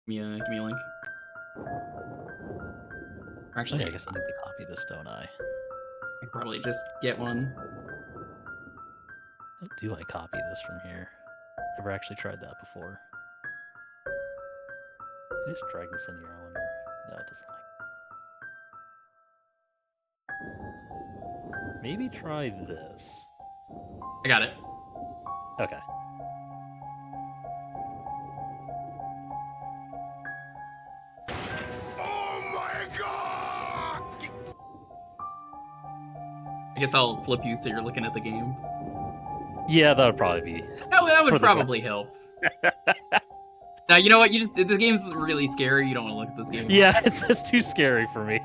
Give me a link. Actually, I guess I need to copy this, don't I? I probably just get one. How do I copy this from here? Never actually tried that before. Can I just drag this in here? I wonder. No, it doesn't like. Maybe try this. I got it. Okay. Oh my god! I guess I'll flip you so you're looking at the game. Yeah, that would probably be. That would probably help. Now, you know what? The game's really scary. You don't want to look at this game. Yeah, it's too scary for me.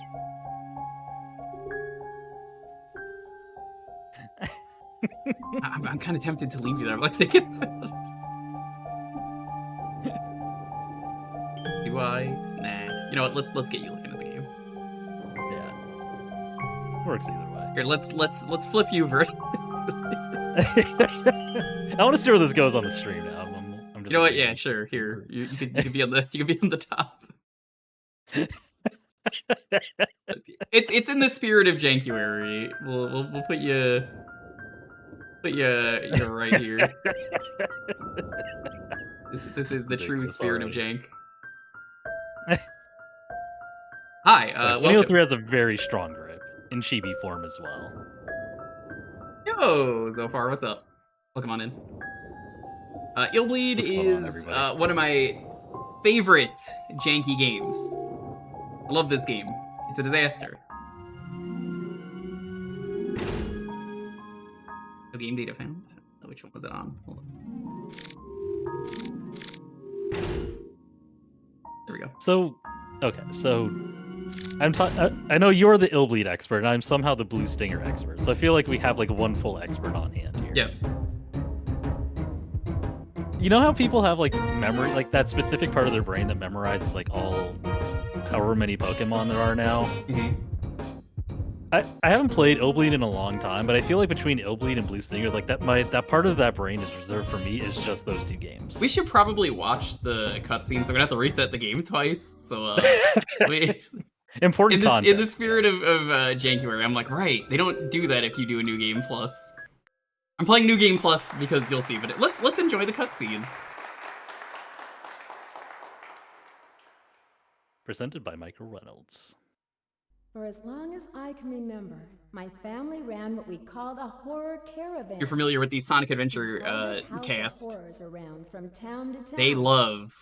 I'm kind of tempted to leave you there. I'm like thinking. Do I? Nah. You know what? Let's get you looking at the game. Yeah. Works either way. Here, let's flip you, Vert. I want to see where this goes on the stream now. I'm just you know what? Yeah, sure. Here, you could be on the top. it's in the spirit of Jankuary. We'll put you right here. This is the true spirit of Jank. Hi, welcome. 103 has a very strong grip in chibi form as well. Yo, Zofar, what's up? Welcome on in. Illbleed is one of my favorite Janky games. I love this game. It's a disaster. No game data found. Oh, which one was it on? Hold on. There we go. So, okay, so I know you're the Illbleed expert, and I'm somehow the Blue Stinger expert. So I feel like we have like one full expert on hand here. Yes. You know how people have like memory, like that specific part of their brain that memorizes like all, however many Pokemon there are now. Mm-hmm. I haven't played Illbleed in a long time, but I feel like between Illbleed and Blue Stinger, like that part of that brain is reserved for me is just those two games. We should probably watch the cutscenes. So we're gonna have to reset the game twice. So important content. In the spirit of Jankuary, I'm like, right, they don't do that if you do a New Game Plus. I'm playing New Game Plus because you'll see, but let's enjoy the cutscene. Presented by Michael Reynolds. For as long as I can remember, my family ran what we called a horror caravan. You're familiar with the Sonic Adventure cast. Around from town to town. They love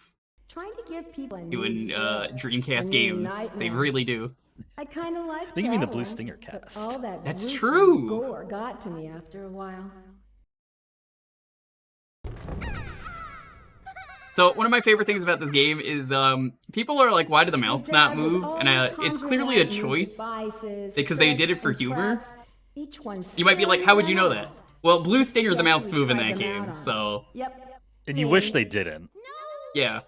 trying to give people doing Dreamcast games. They really do. I kind of like. I think you mean the Blue Stinger cast. All that That's true. Gore got to me after a while. So one of my favorite things about this game is people are like, why do the mouths not move? And it's clearly a choice because they did it for humor. You might be like, how would you know that? Well, Blue Stinger, the mouths move in that game, so. Yep. And you wish they didn't. Yeah.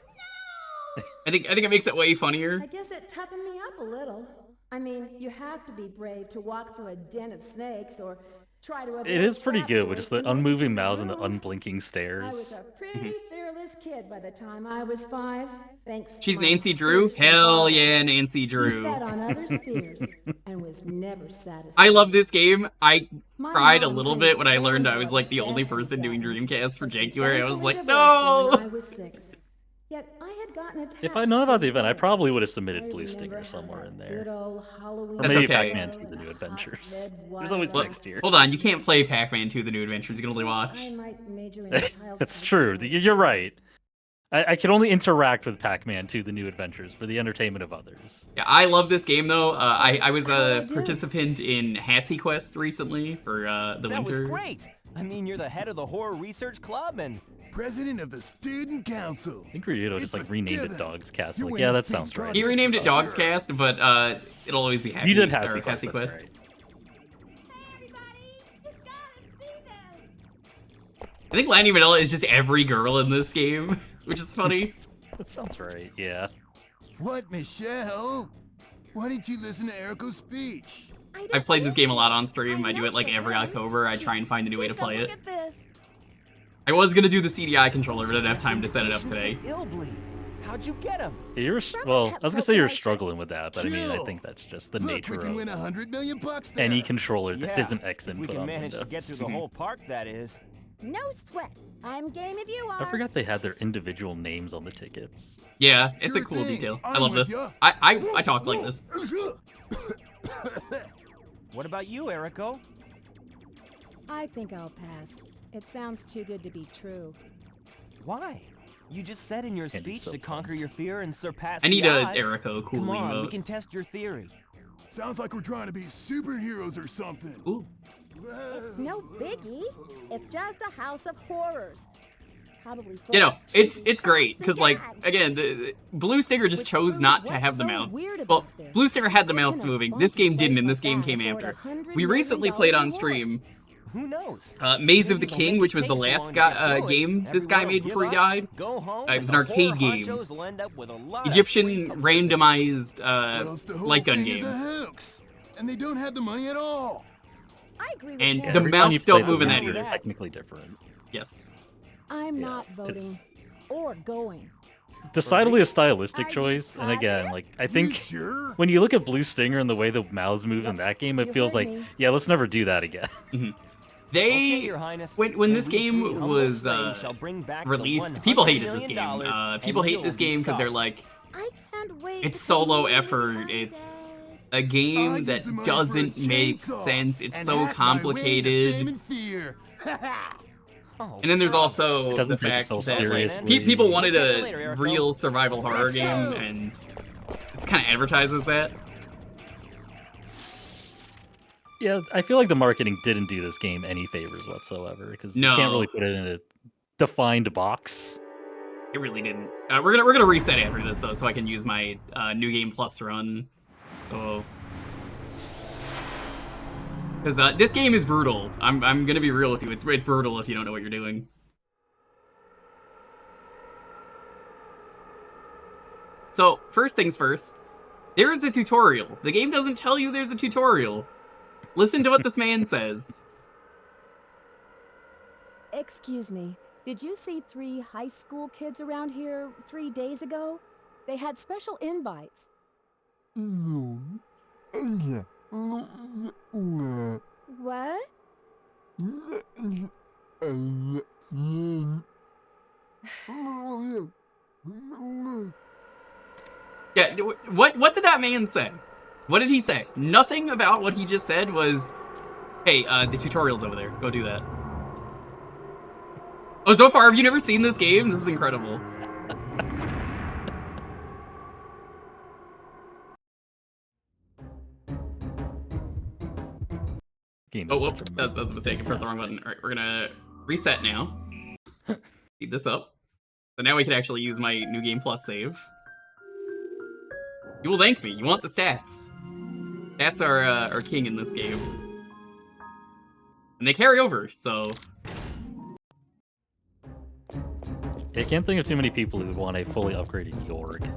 I think it makes it way funnier. I guess it toughened me up a little. I mean, you have to be brave to walk through a den of snakes or try to. It is pretty good with just the unmoving mouths and the unblinking I stares. was a pretty fearless kid by the time I was 5. Thanks. She's to my Nancy Drew? fierce Hell father. yeah, Nancy He Drew. fed on others' fears and was never satisfied. I love this game. I My cried a mom little couldn't bit when I stand learned I how was like the only obsessed person we doing got. Dreamcast for But she Jankuary. I was begged like, me to register when I no! was 6. Yet I had gotten attached. If I'd known about the event, I to probably would have I submitted Blue remember Stinger how somewhere in that good there. old Halloween Or That's maybe okay. Pac-Man 2 The New Adventures. Hot red There's always wine. next year. Hold on, you can't play Pac-Man 2 The New Adventures. You can only watch. I might major in child That's true. You're right. I can only interact with Pac-Man 2 The New Adventures for the entertainment of others. Yeah, I love this game though. I was How'd I a do? participant in Hassie Quest recently for the That was winter. great! I mean, you're the head of the Horror Research Club, and President of the Student Council. I think Ryoto just It's like a renamed it given. Dog's Castle. You Like, win yeah, the that sounds speech right. He renamed it Dogs Sure. Cast, but it'll always be Hassie. You did or Hassie Quest, that's Quest. right. I think Lanny Vanilla is just every girl in this game, which is funny. That sounds right, yeah. What, Michelle? Why didn't you listen to Eriko's speech? I've played this game a lot on stream. I do it like every October. I try and find a new way to play it. Look at this. I was gonna do the CDI controller, but I didn't have time to set it up today. Illbleed. How'd you get them? Well, I was gonna say you're struggling with that, but I mean, I Chill. think that's just the Look, nature we can of win $100 million there. any controller that Yeah, isn't X if we input can on manage to Windows. get through the whole park, that is. No sweat. I'm game if you are. I forgot they had their individual names on the tickets. Yeah, it's a Sure cool thing. detail. I I'm love with this. ya. I talk like this. What about you, Erico? I think I'll pass. It sounds too good to be true. Why? You just said in your And speech so to conquer your fear and surpass I need the a odds. Erico cool Come on, we emote. can test your theory. Sounds like we're trying to be superheroes or something. Ooh. It's no biggie. It's just a house of horrors. Probably full You know, of it's cheesy great facts because and like gags. again, the Blue Stinger just Which chose proves not to what's have the so mounts. weird Well, about this. Blue Stinger had the How can mounts a moving. funky This game didn't, place and this like game that came afford after. $100 We recently million played on reward? stream Who knows? Maze of the Maybe they'll King, make which it was the take so last long to get through it. game this guy Everyone made will before he give up, died. Go home, It was and an the arcade horror game. honchos will end up with a lot of Egyptian free publicity. randomized What else, the whole light gun thing is game. a hoax, and they don't have the money at all. I agree with And him. the Every time you mounts don't play move the in that game, either. they're technically different. Yes. I'm Yeah, not voting it's- or going. Decidedly a stylistic Are you choice, and again, positive? like I You think sure? when you look at Blue Stinger and the way the mouths move in that game, it You feels heard like, me. yeah, let's never do that again. They Okay, Your Highness. when Then this we game three humble was slaves shall bring back the released, people $100 hated this game. million, People and hate you'll this be game because they're sorry. like, I can't wait. it's to solo see effort. the It's day. a game I used that the money doesn't for a make chainsaw sense. It's and so hacked my way to fame complicated. and fear. Oh, And then there's also Doesn't the take fact itself that like, seriously. people wanted We'll catch you a later, Erico. real survival horror Let's game, go. and it's kind of advertises that. Yeah, I feel like the marketing didn't do this game any favors whatsoever because you No. can't really put it in a defined box. It really didn't. We're gonna reset after this though, so I can use my New Game Plus run. Oh. Because this game is brutal. I'm gonna be real with you. It's brutal if you don't know what you're doing. So first things first, there is a tutorial. The game doesn't tell you there's a tutorial. Listen to what this man says. Excuse me. Did you see 3 high school kids around here 3 days ago? They had special invites. What? Yeah, what did that man say? What did he say? Nothing about what he just said was, hey, the tutorial's over there. Go do that. Oh, so far, have you never seen this game? This is incredible. Game Oh, is whoop, such a that's a mistake. I pressed the wrong button. All right, we're gonna reset now. Speed this up. So now we can actually use my New Game Plus save. You will thank me. You want the stats. Stats are king in this game. And they carry over, so... I can't think of too many people who would want a fully upgraded Yorg.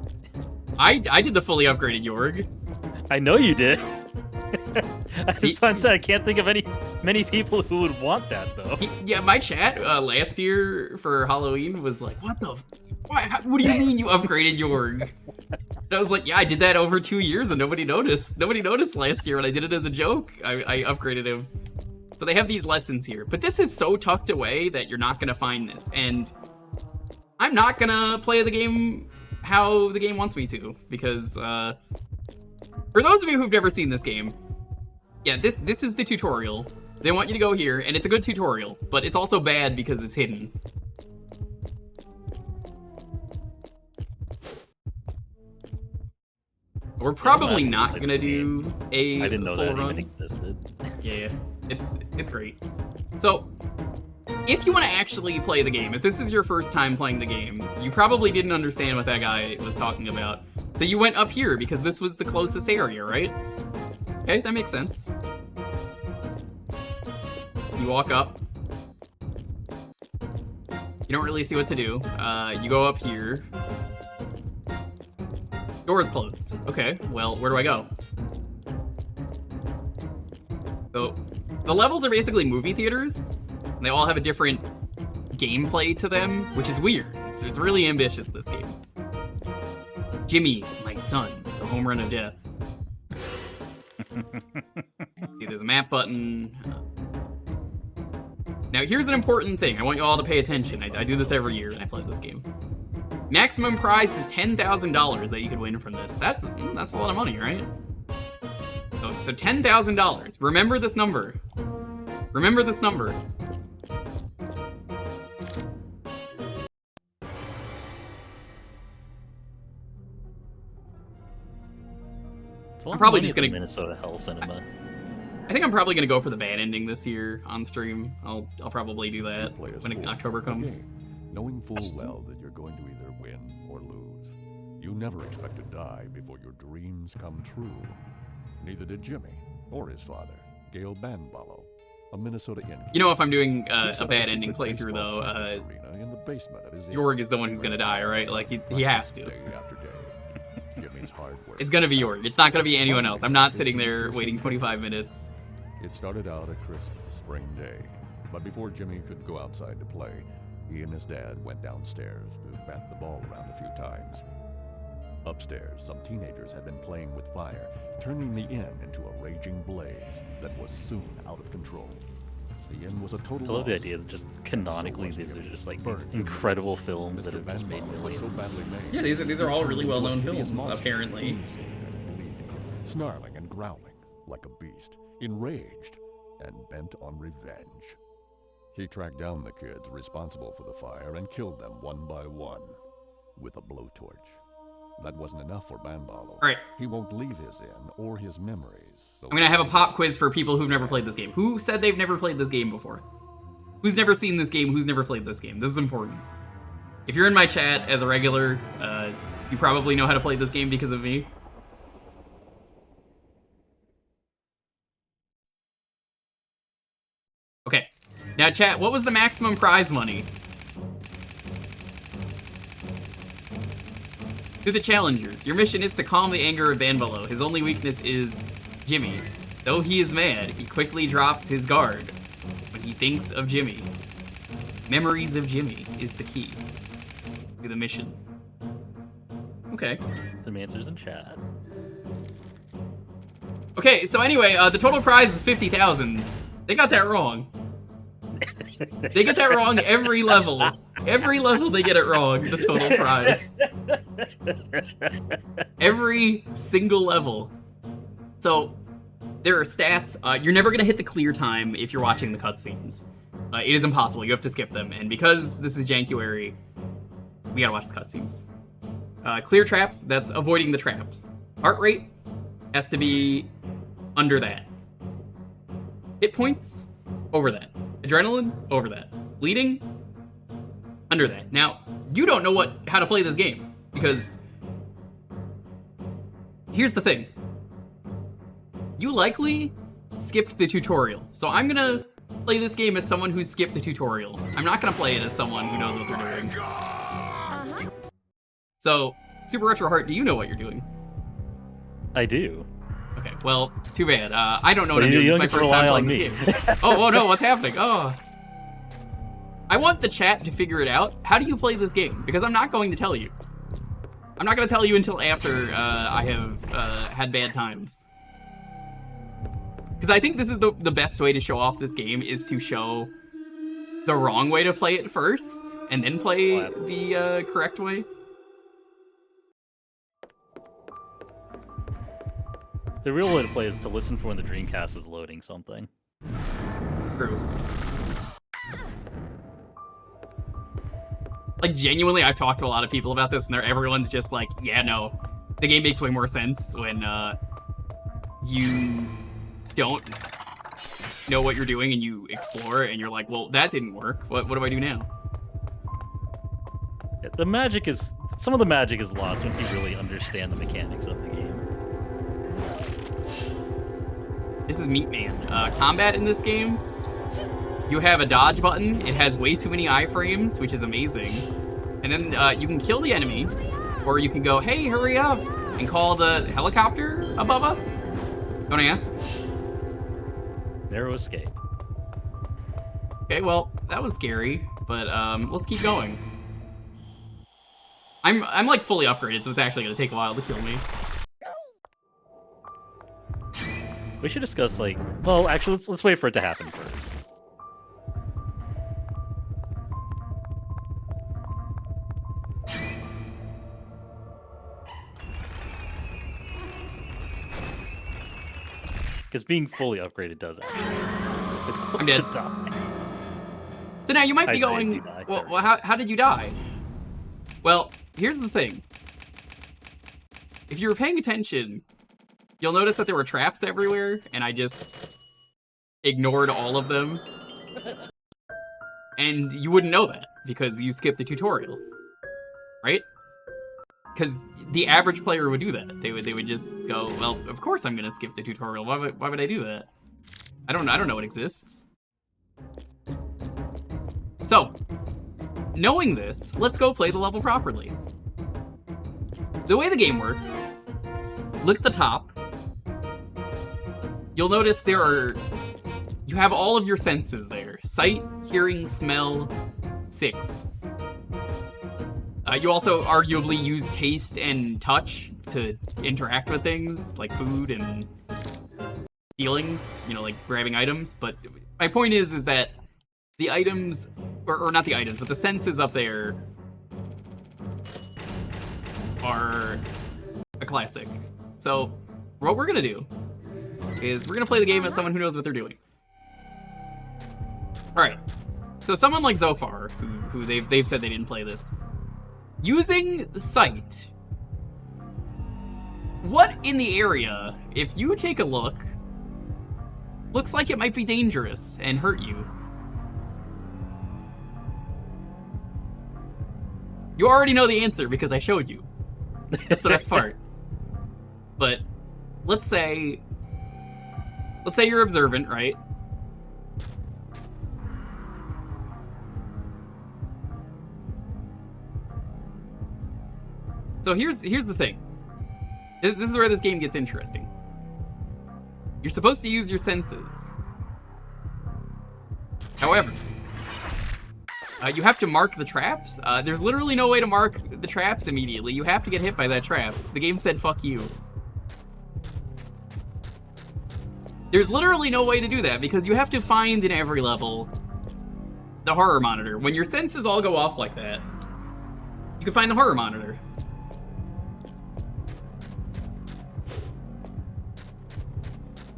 I did the fully upgraded Yorg. I know you did. That's why I'm saying I can't think of many people who would want that though. Yeah, my chat last year for Halloween was like, what the what do you mean you upgraded Yorg? And I was like, yeah, I did that over 2 years and nobody noticed. Nobody noticed last year when I did it as a joke. I upgraded him. So they have these lessons here. But this is so tucked away that you're not gonna find this. And I'm not gonna play the game how the game wants me to. Because for those of you who've never seen this game, yeah, this is the tutorial. They want you to go here, and it's a good tutorial, but it's also bad because it's hidden. We're probably not gonna do a I didn't know full that run. even existed. Yeah, it's great. So, if you want to actually play the game, if this is your first time playing the game, you probably didn't understand what that guy was talking about. So you went up here because this was the closest area, right? Okay, that makes sense. You walk up. You don't really see what to do. You go up here. Door is closed. Okay, well, where do I go? So, the levels are basically movie theaters. And they all have a different gameplay to them, which is weird. It's really ambitious, this game. Jimmy, my son, the home run of death. See, there's a map button. Now, here's an important thing. I want you all to pay attention. I do this every year when I play this game. Maximum prize is $10,000 that you could win from this. That's a lot of money, right? So $10,000. Remember this number. Remember this number. I'm probably just gonna Minnesota Hell Cinema. I think I'm probably gonna go for the bad ending this year on stream. I'll probably do that when October comes. Knowing full well that you're going to either win or lose, you never expect to die before your dreams come true. Neither did Jimmy or his father, Gail Banballo, a Minnesota innkeeper. You know, if I'm doing a bad ending playthrough though, in the basement of his Jorg is the one who's gonna die, right? Like he has to. Day after day. Jimmy's hard work. It's gonna be Jorg. It's not gonna be anyone else. I'm not sitting there waiting 25 minutes. It started out a crisp spring day, but before Jimmy could go outside to play, he and his dad went downstairs to bat the ball around a few times. Upstairs, some teenagers had been playing with fire, turning the inn into a raging blaze that was soon out of control. The inn was a total I love the loss. idea that just canonically these are just like these incredible films that have just made millions. Yeah, these are all really well-known films, apparently. Snarling and growling like a beast, enraged and bent on revenge. He tracked down the kids responsible for the fire and killed them one by one with a blowtorch. That wasn't enough for Banballo. All right. He won't leave his inn or his memories. I'm gonna have a pop quiz for people who've never played this game. Who said they've never played this game before? Who's never seen this game? Who's never played this game? This is important. If you're in my chat as a regular, you probably know how to play this game because of me. Okay. Now, chat, what was the maximum prize money? To the challengers, your mission is to calm the anger of Banballo. His only weakness is Jimmy. Though he is mad, he quickly drops his guard when he thinks of Jimmy. Memories of Jimmy is the key to the mission. Okay. Some answers in chat. Okay, so anyway, the total prize is 50,000. They got that wrong. They get that wrong every level. Every level they get it wrong, the total prize. Every single level. So, there are stats. You're never going to hit the clear time if you're watching the cutscenes. It is impossible. You have to skip them. And because this is Jankuary, we gotta watch the cutscenes. Clear traps, that's avoiding the traps. Heart rate has to be under that. Hit points, over that. Adrenaline, over that. Bleeding, under that. Now, you don't know how to play this game, because here's the thing. You likely skipped the tutorial, so I'm gonna play this game as someone who skipped the tutorial. I'm not gonna play it as someone who knows what they're doing. So, Super Retro Heart, do you know what you're doing? I do. Okay, well, too bad. I don't know what I'm doing. You This is my don't get to first time rely playing on this me. game. Oh no, what's happening? Oh. I want the chat to figure it out. How do you play this game? Because I'm not going to tell you. I'm not going to tell you until after I have had bad times. Because I think this is the best way to show off this game is to show the wrong way to play it first, and then play the correct way. The real way to play is to listen for when the Dreamcast is loading something. True. Like, genuinely, I've talked to a lot of people about this, and everyone's just like, yeah, no. The game makes way more sense when you don't know what you're doing and you explore, and you're like, well, that didn't work. What do I do now? Yeah, the magic is... Some of the magic is lost once you really understand the mechanics of the game. This is Meat Man. Combat in this game, you have a dodge button. It has way too many iframes, which is amazing. And then you can kill the enemy, or you can go, hey, hurry up, and call the helicopter above us. Don't ask. Narrow escape. Okay, well, that was scary, but let's keep going. I'm like fully upgraded, so it's actually gonna take a while to kill me. We should discuss like. Well, actually, let's wait for it to happen first. Because being fully upgraded does actually. I'm dead. So now you might be Isaiah, going, you die. well, how did you die? Well, here's the thing. If you were paying attention, you'll notice that there were traps everywhere, and I just ignored all of them. And you wouldn't know that, because you skipped the tutorial. Right? Because the average player would do that. They would just go, well, of course I'm gonna skip the tutorial. Why would I do that? I don't know it exists. So, knowing this, let's go play the level properly. The way the game works, look at the top. You'll notice you have all of your senses there. Sight, hearing, smell, 6. You also arguably use taste and touch to interact with things, like food and feeling, like grabbing items. But my point is that the items, or not the items, but the senses up there are a classic. So what we're gonna do is we're gonna play the game as someone who knows what they're doing. All right. So someone like Zofar, who they've said they didn't play this, using sight. What in the area, if you take a look, looks like it might be dangerous and hurt you? You already know the answer because I showed you. That's the best part. But let's say you're observant, right? So here's the thing. This is where this game gets interesting. You're supposed to use your senses. However, you have to mark the traps. There's literally no way to mark the traps immediately. You have to get hit by that trap. The game said, fuck you. There's literally no way to do that because you have to find in every level the horror monitor. When your senses all go off like that, you can find the horror monitor.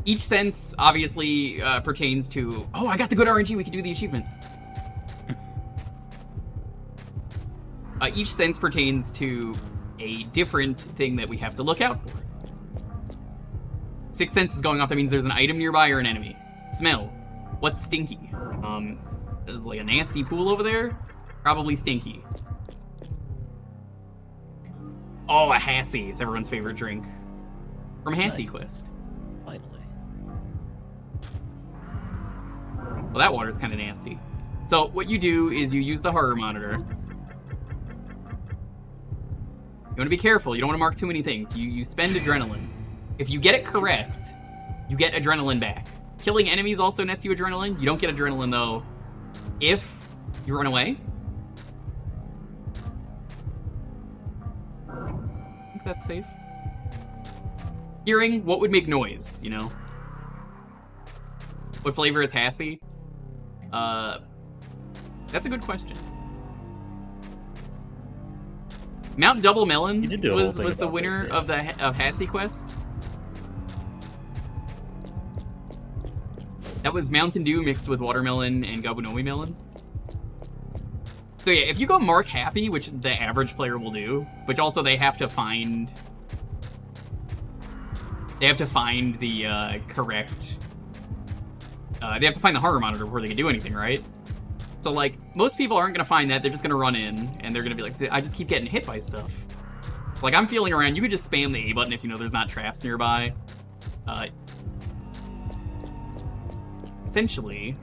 Each sense obviously pertains to, oh, I got the good RNG, we can do the achievement. Each sense pertains to a different thing that we have to look out for. 6 senses going off, that means there's an item nearby or an enemy. Smell. What's stinky? There's like a nasty pool over there? Probably stinky. Oh, a Hassie. It's everyone's favorite drink. From Hassie Quest. Finally. Well, that water's kind of nasty. So what you do is you use the horror monitor. You want to be careful. You don't want to mark too many things. You spend adrenaline. If you get it correct, you get adrenaline back. Killing enemies also nets you adrenaline. You don't get adrenaline, though, if you run away. I think that's safe. Hearing, what would make noise, What flavor is Hassie? That's a good question. Mount Double Melon was the winner of Hassie Quest. That was Mountain Dew mixed with watermelon and Gabunomi melon. So yeah, if you go Mark Happy, which the average player will do, which also they have to find the correct. They have to find the horror monitor before they can do anything, right? So like, most people aren't gonna find that. They're just gonna run in and they're gonna be like, I just keep getting hit by stuff. Like, I'm feeling around. You could just spam the A button if you know there's not traps nearby. Essentially,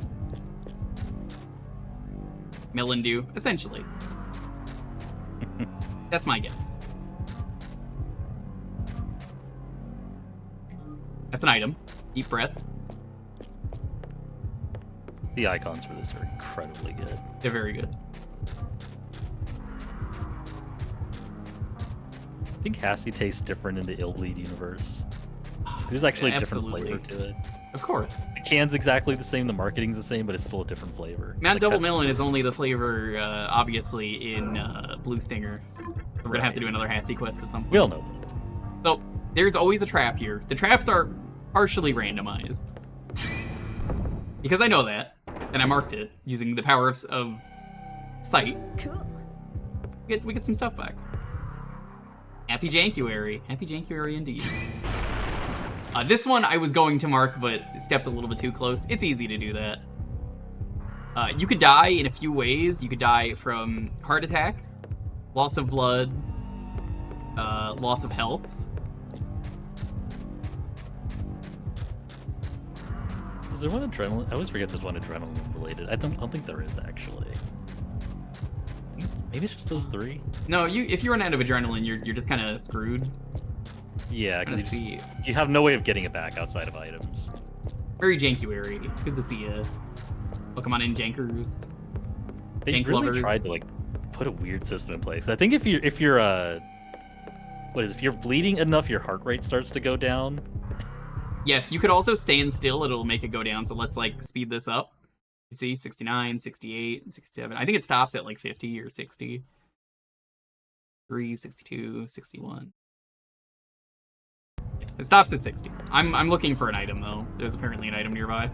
Melon Dew. Essentially, that's my guess. That's an item. Deep breath. The icons for this are incredibly good. They're very good. think Hassie tastes different in the Illbleed universe. There's actually a different Absolutely. flavor to it. Of course. The can's exactly the same, the marketing's the same, but it's still a different flavor. Mount Like Double that- Melon is only the flavor, obviously, in Blue Stinger. We're gonna have to do another Hassie quest at some point. We all know. So, there's always a trap here. The traps are partially randomized. Because I know that, and I marked it using the power of sight. Cool. We get some stuff back. Happy Jankuary. Happy Jankuary indeed. This one I was going to mark, but stepped a little bit too close. It's easy to do that. You could die in a few ways. You could die from heart attack, loss of blood, loss of health. Is there one adrenaline? I always forget there's one adrenaline related. I don't think there is actually. Maybe it's just those three. No, if you run out of adrenaline, you're just kind of screwed. Yeah, Trying to because see. you have no way of getting it back outside of items. Very Jankuary. Good to see you. Welcome on in, Jankers. They Jank really lovers. tried to like put a weird system in place. I think if you're if you're bleeding enough, your heart rate starts to go down. Yes, you could also stand still. It'll make it go down. So let's like speed this up. You can see 69, 68, 67. I think it stops at like 50 or 60. 62, 61. It stops at 60. I'm looking for an item though. There's apparently an item nearby.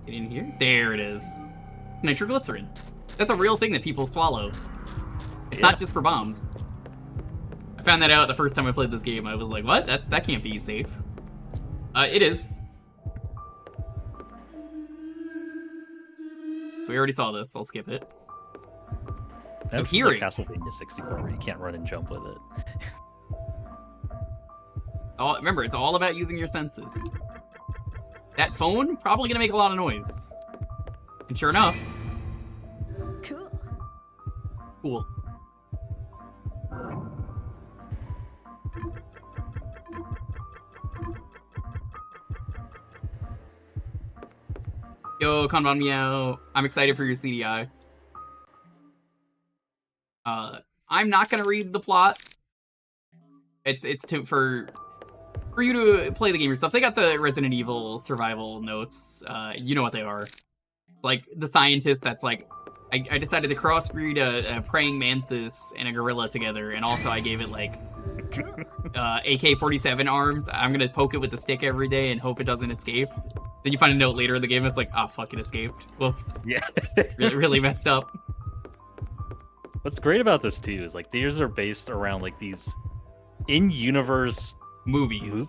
Get in here. There it is. It's nitroglycerin. That's a real thing that people swallow. It's Yeah. not just for bombs. I found that out the first time I played this game. I was like, what? That can't be safe. It is. So we already saw this. I'll skip it. That's like hearing. Castlevania 64, where you can't run and jump with it. Remember, it's all about using your senses. That phone, probably gonna make a lot of noise. And sure enough, Cool. cool. Yo, Kanban Meow. I'm excited for your CDI. I'm not gonna read the plot. It's for you to play the game yourself. They got the Resident Evil survival notes. You know what they are. It's like the scientist that's like, I decided to crossbreed a praying mantis and a gorilla together, and also I gave it like AK-47 arms. I'm gonna poke it with the stick every day and hope it doesn't escape. Then you find a note later in the game that's like, oh fuck, it escaped. Whoops. Yeah. Really messed up. What's great about this too is like these are based around like these in-universe movies.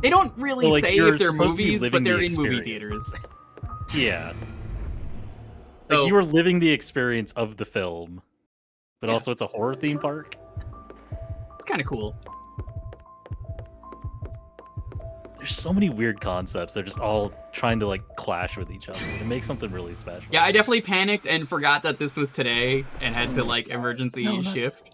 They don't really So, like, say you're if they're supposed to be movies, but living the they're in movie experience. theaters. Yeah. Like So- you are living the experience of the film, but Yeah. also it's a horror theme park. It's kind of cool. There's so many weird concepts. They're just all trying to like clash with each other and make something really special. Yeah, I definitely panicked and forgot that this was today and had to like emergency No, not- shift.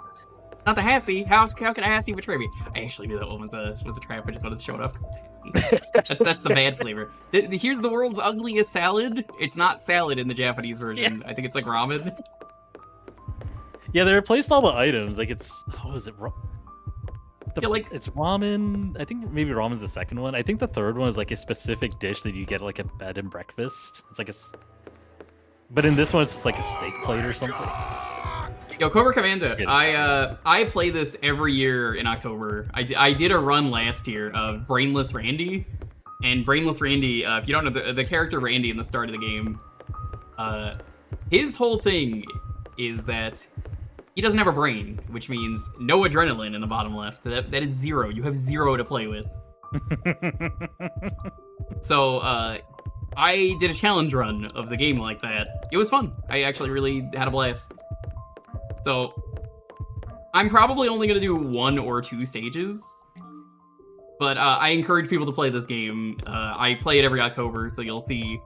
Not the Hassie. How can a Hassie betray me? I actually knew that one was a trap. I just wanted to show it off because it's Hassie. That's the bad flavor. Here's the world's ugliest salad. It's not salad in the Japanese version. I think it's like ramen. Yeah, they replaced all the items. Like it's is it? Yeah, like- it's ramen. I think maybe ramen's the second one. I think the third one is like a specific dish that you get like at bed and breakfast. It's like but in this one it's just like a steak plate or something. Yo, Cobra Commander, good. I play this every year in October. I did a run last year of Brainless Randy, and Brainless Randy, if you don't know the character Randy in the start of the game, his whole thing is that he doesn't have a brain, which means no adrenaline in the bottom left. That is 0. You have 0 to play with. So I did a challenge run of the game like that. It was fun. I actually really had a blast. So I'm probably only going to do 1 or 2 stages, but I encourage people to play this game. I play it every October, so you'll see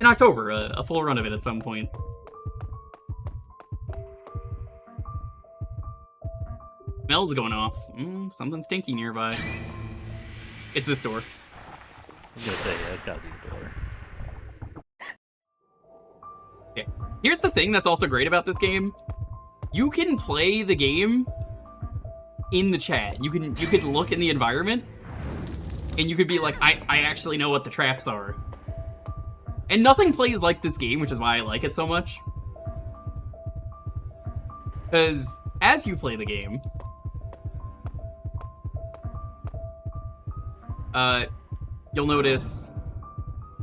in October a full run of it at some point. Smells going off. Something stinky nearby. It's this door. I was gonna say, yeah, it's gotta be the door. Here's the thing that's also great about this game. You can play the game in the chat. You could look in the environment, and you could be like, I actually know what the traps are. And nothing plays like this game, which is why I like it so much. Because as you play the game, you'll notice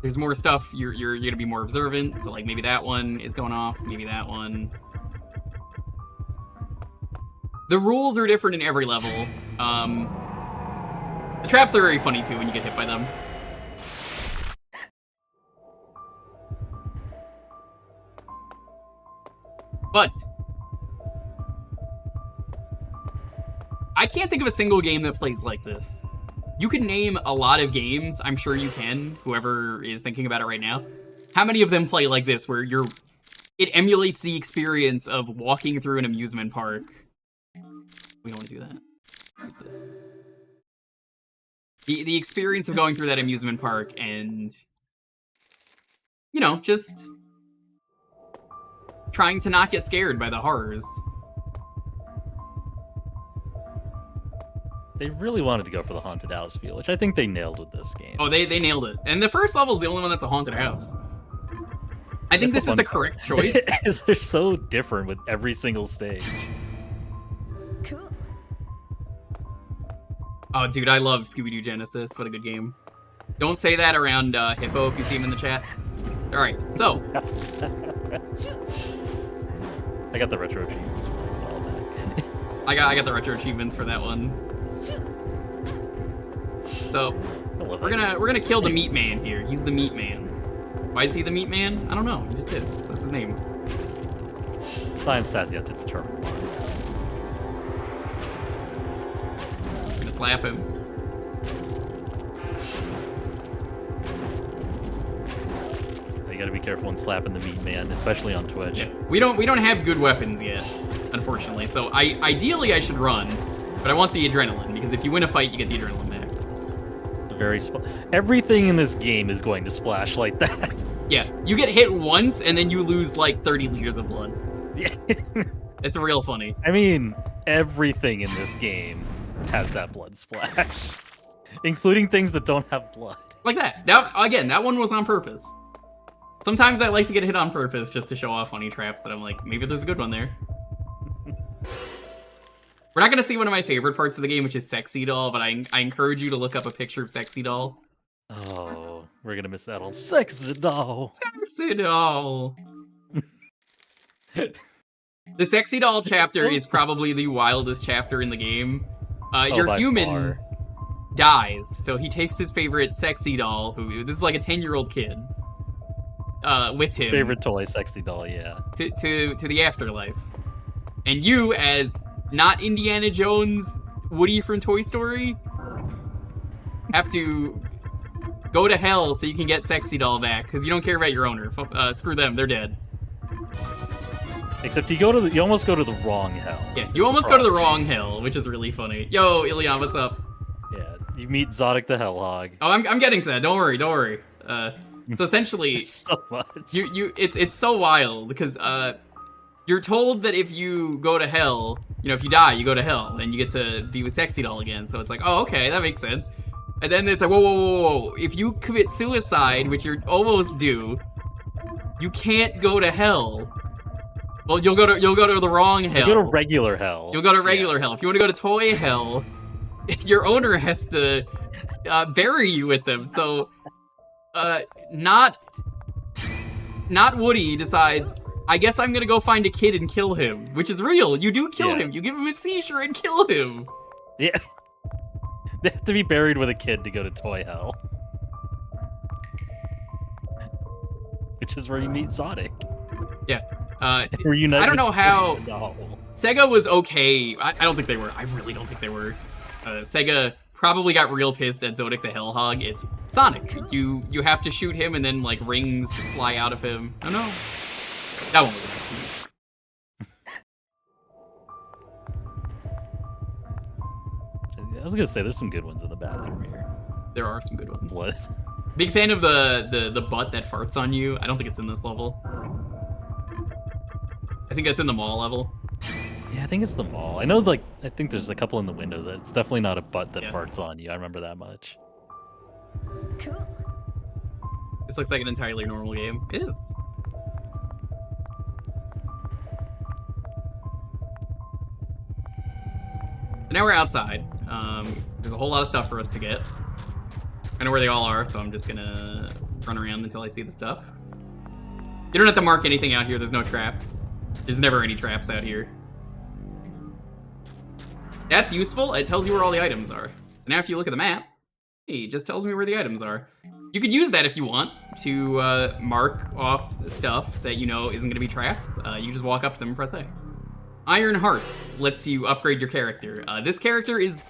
there's more stuff. You're gonna be more observant. So like maybe that one is going off, maybe that one. The rules are different in every level. The traps are very funny too when you get hit by them. But I can't think of a single game that plays like this. You can name a lot of games, I'm sure you can, whoever is thinking about it right now. How many of them play like this, where it emulates the experience of walking through an amusement park? We don't want to do that. What's this? The experience of going through that amusement park and, you know, just trying to not get scared by the horrors. They really wanted to go for the haunted house feel, which I think they nailed with this game. Oh, they nailed it. And the first level's the only one that's a haunted house. I think this is the correct choice. They're so different with every single stage. Cool. Oh, dude, I love Scooby-Doo Genesis. What a good game. Don't say that around Hippo if you see him in the chat. All right, so. I got the retro achievements for a while back. I got the retro achievements for that one. So we're gonna kill the Meat Man here. He's the Meat Man. Why is he the Meat Man? I don't know. He just is. That's his name. Science says you have to determine why. I'm gonna slap him. You gotta be careful when slapping the Meat Man, especially on Twitch. Yeah. We don't have good weapons yet, unfortunately. So ideally I should run, but I want the adrenaline, because if you win a fight, you get the adrenaline back. Everything in this game is going to splash like that. Yeah, you get hit once and then you lose like 30 liters of blood. Yeah. It's real funny. I mean, everything in this game has that blood splash, including things that don't have blood. Like that. Again, that one was on purpose. Sometimes I like to get hit on purpose just to show off funny traps that I'm like, maybe there's a good one there. We're not gonna see one of my favorite parts of the game, which is Sexy Doll, but I encourage you to look up a picture of Sexy Doll. Oh, we're gonna miss out on Sexy Doll. Sexy Doll. The Sexy Doll chapter is probably the wildest chapter in the game. Your human far. dies, so he takes his favorite Sexy Doll, this is like a 10-year-old kid, with him. Favorite toy, Sexy Doll, yeah. To the afterlife. And you, as not Indiana Jones, Woody from Toy Story, have to go to hell so you can get Sexy Doll back, because you don't care about your owner. Screw them, they're dead. Except you almost go to the wrong hell. Yeah, you almost go to the wrong hell, which is really funny. Yo, Ilion, what's up? Yeah, you meet Zodic the Hellhog. Oh, I'm getting to that. Don't worry. So essentially, So much. it's so wild because you're told that if you go to hell, you know, if you die, you go to hell, and you get to be with Sexy Doll again. So it's like, oh, okay, that makes sense. And then it's like, whoa. If you commit suicide, which you're almost due, you can't go to hell. Well, you'll go to the wrong hell. You go to regular hell. You'll go to regular hell. If you want to go to toy hell, your owner has to bury you with them. So, not Woody decides, I guess I'm gonna go find a kid and kill him, which is real. You do kill him. You give him a seizure and kill him. Yeah. They have to be buried with a kid to go to toy hell. Which is where you meet Sonic. Yeah. I don't know how Sega was okay. I don't think they were. I really don't think they were. Sega probably got real pissed at Zodic the Hellhog. It's Sonic. You have to shoot him and then like rings fly out of him. I don't know. That one was amazing. I was gonna say there's some good ones in the bathroom here. There are some good ones. What? Big fan of the butt that farts on you. I don't think it's in this level. I think that's in the mall level. Yeah, I think it's the mall. I know, like, I think there's a couple in the windows. It's definitely not a butt that Yeah. farts on you. I remember that much. This looks like an entirely normal game. It is. So now we're outside. There's a whole lot of stuff for us to get. I know where they all are, so I'm just gonna run around until I see the stuff. You don't have to mark anything out here. There's no traps. There's never any traps out here. That's useful. It tells you where all the items are. So now if you look at the map, hey, it just tells me where the items are. You could use that if you want to mark off stuff that you know isn't going to be traps. You just walk up to them and press A. Iron Hearts lets you upgrade your character. This character is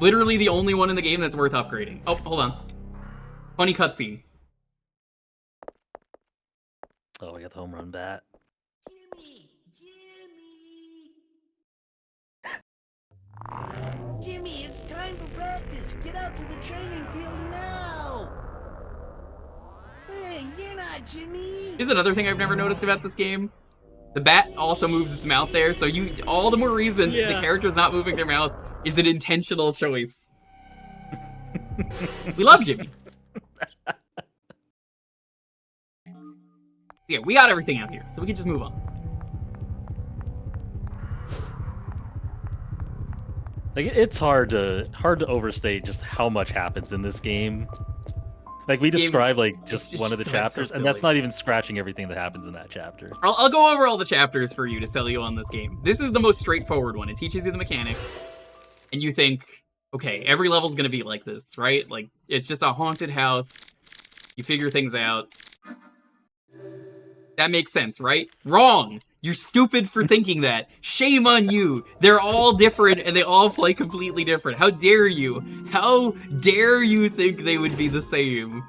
literally the only one in the game that's worth upgrading. Oh, hold on. Funny cutscene. Oh, we got the home run bat. Jimmy, it's time for practice. Get out to the training field now. Hey, you're not Jimmy. Here's another thing I've never noticed about this game. The bat also moves its mouth there, so all the more reason the character's not moving their mouth is an intentional choice. We love Jimmy. Yeah, we got everything out here, so we can just move on. Like, it's hard to overstate just how much happens in this game. Like, we described like just one of the chapters, and that's not even scratching everything that happens in that chapter. I'll go over all the chapters for you to sell you on this game. This is the most straightforward one. It teaches you the mechanics, and you think, okay, every level's gonna be like this, right? Like, it's just a haunted house. You figure things out. That makes sense, right? Wrong! You're stupid for thinking that. Shame on you. They're all different and they all play completely different. How dare you? How dare you think they would be the same?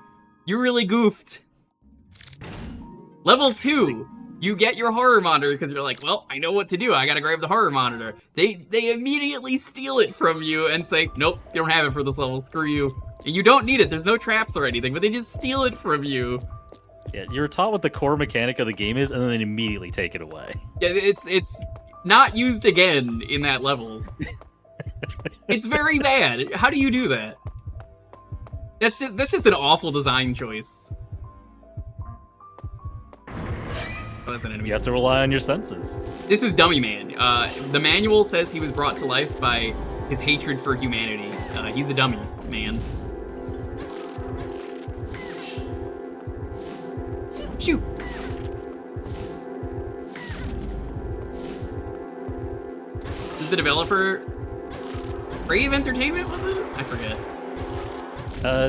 You really goofed. Level 2. You get your horror monitor because you're like, well, I know what to do. I gotta grab the horror monitor. They immediately steal it from you and say, nope, you don't have it for this level. Screw you. And you don't need it. There's no traps or anything, but they just steal it from you. Yeah, you're taught what the core mechanic of the game is, and then they immediately take it away. Yeah, it's not used again in that level. It's very bad. How do you do that? That's just an awful design choice. Oh, that's an enemy. You have to rely on your senses. This is Dummy Man. The manual says he was brought to life by his hatred for humanity. He's a dummy man. Shoot! Is the developer Brave Entertainment, was it? I forget.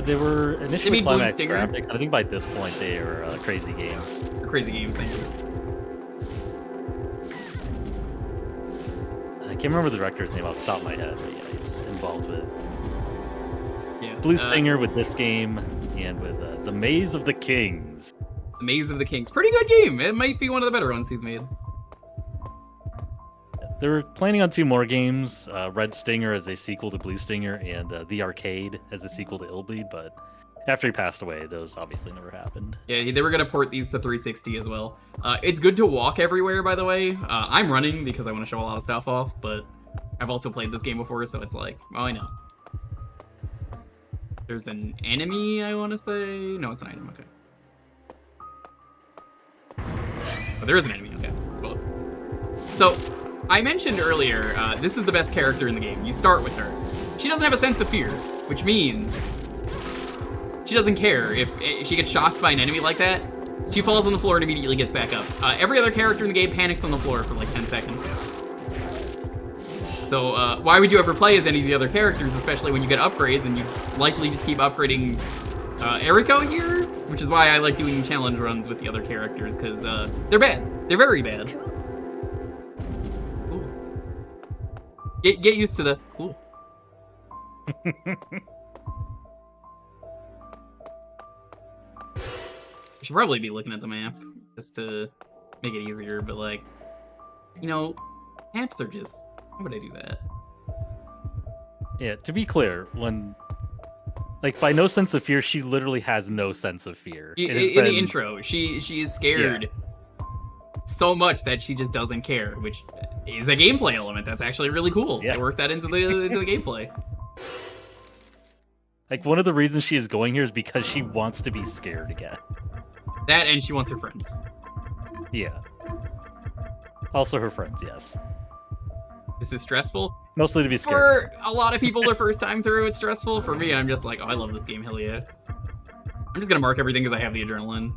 They were initially made Blue Climax Stinger? Graphics. I think by this point they are Crazy Games. Or Crazy Games, thank you. I can't remember the director's name off the top of my head, but yeah, he's involved with Yeah. Blue Stinger with this game and with The Maze of the Kings. The Maze of the Kings. Pretty good game. It might be one of the better ones he's made. They're planning on 2 more games, Red Stinger as a sequel to Blue Stinger, and The Arcade as a sequel to Illbleed, but after he passed away, those obviously never happened. Yeah, they were going to port these to 360 as well. It's good to walk everywhere, by the way. I'm running because I want to show a lot of stuff off, but I've also played this game before, so it's like, oh, I know. There's an enemy, I want to say. No, it's an item, okay. Oh, there is an enemy, okay. It's both. So, I mentioned earlier, this is the best character in the game. You start with her. She doesn't have a sense of fear, which means she doesn't care if she gets shocked by an enemy like that. She falls on the floor and immediately gets back up. Every other character in the game panics on the floor for like 10 seconds. So why would you ever play as any of the other characters, especially when you get upgrades and you likely just keep upgrading Eriko here? Which is why I like doing challenge runs with the other characters, because they're bad. They're very bad. Ooh. Get used to the... Ooh. I should probably be looking at the map just to make it easier, but like, you know, maps are just, why would I do that? Yeah, to be clear, when, like, by no sense of fear, she literally has no sense of fear. In the intro, she is scared. so much that she just doesn't care, which is a gameplay element. That's actually really cool. Yeah. They work that into the gameplay. Like, one of the reasons she is going here is because she wants to be scared again. That, and she wants her friends. Yeah. Also her friends, yes. This is stressful. Mostly to be scared. For a lot of people, their first time through, it's stressful. For me, I'm just like, oh, I love this game, hell yeah. I'm just gonna mark everything because I have the adrenaline.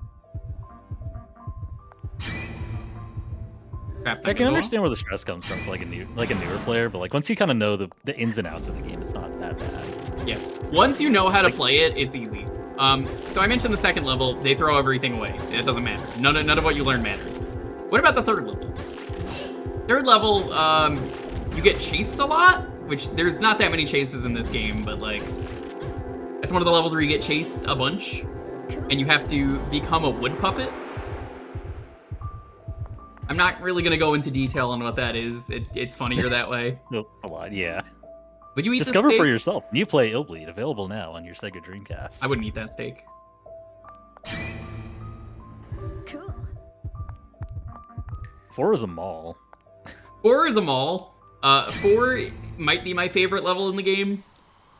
I can understand where the stress comes from for like a newer player, but like once you kind of know the ins and outs of the game, it's not that bad. Yeah. Once you know how to play it, it's easy. So I mentioned the second level, they throw everything away. It doesn't matter. None of what you learn matters. What about the third level? Third level, you get chased a lot, which there's not that many chases in this game, but like, it's one of the levels where you get chased a bunch, and you have to become a wood puppet. I'm not really gonna go into detail on what that is. It's funnier that way. A lot, yeah. Would you eat Discover the steak? for yourself. You play Illbleed, available now on your Sega Dreamcast. I wouldn't eat that steak. Cool. 4 is a mall. 4 is a mall. 4 might be my favorite level in the game.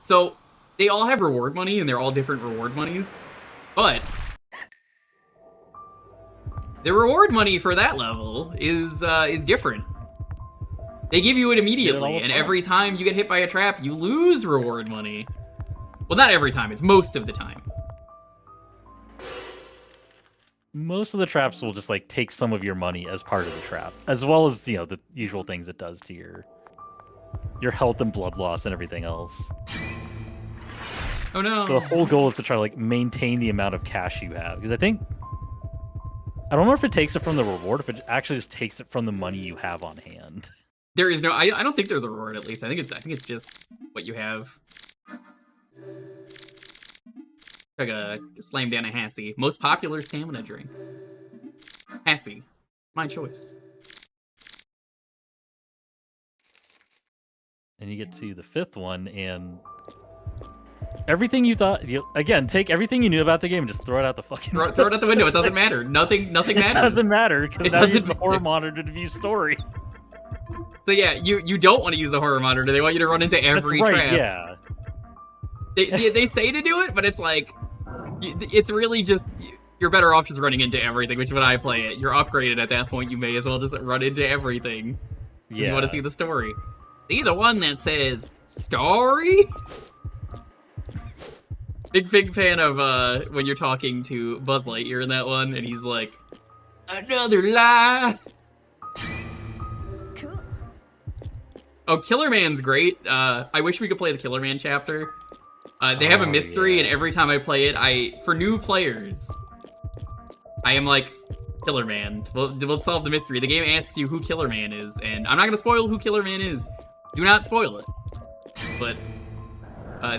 So they all have reward money, and they're all different reward monies. But the reward money for that level is different. They give you it immediately, and every time you get hit by a trap, you lose reward money. Well, not every time, it's most of the time. Most of the traps will just like take some of your money as part of the trap, as well as, you know, the usual things it does to your health and blood loss and everything else. Oh no. So the whole goal is to try to like maintain the amount of cash you have, because I don't know if it takes it from the reward, if it actually just takes it from the money you have on hand. There is no. I don't think there's a reward. At least I think it's just what you have. Like a slam down a Hassie. Most popular stamina drink. Hassie, my choice. And you get to the 5th one, and everything you thought, again, take everything you knew about the game and just throw it out the fucking Throw it out the window. It doesn't matter. Nothing matters. It doesn't matter, because It now doesn't use the matter. horror monitor to view story. So yeah, you don't want to use the horror monitor. They want you to run into every That's right, trap. yeah. They say to do it, but it's like, it's really just, you're better off just running into everything, which is when I play it. You're upgraded at that point, you may as well just run into everything. Because you want to see the story. See the one that says, story? Big fan of when you're talking to Buzz Lightyear in that one, and he's like, another lie! Cool. Oh, Killer Man's great. I wish we could play the Killer Man chapter. They have a mystery, and every time I play it, for new players, I am like, Killer Man. We'll solve the mystery. The game asks you who Killer Man is, and I'm not gonna spoil who Killer Man is. Do not spoil it. But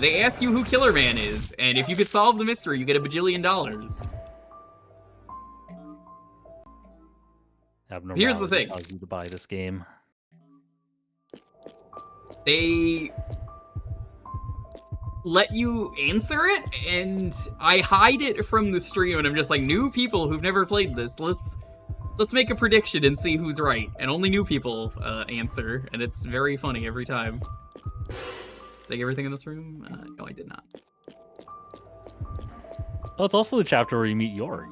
they ask you who Killer Man is, and if you could solve the mystery, you get $1 bajillion. Here's the thing. Cause you to buy this game. They let you answer it, and I hide it from the stream, and I'm just like, new people who've never played this, let's make a prediction and see who's right. And only new people answer, and it's very funny every time. Did I get everything in this room? No, I did not. Oh, it's also the chapter where you meet Yorg.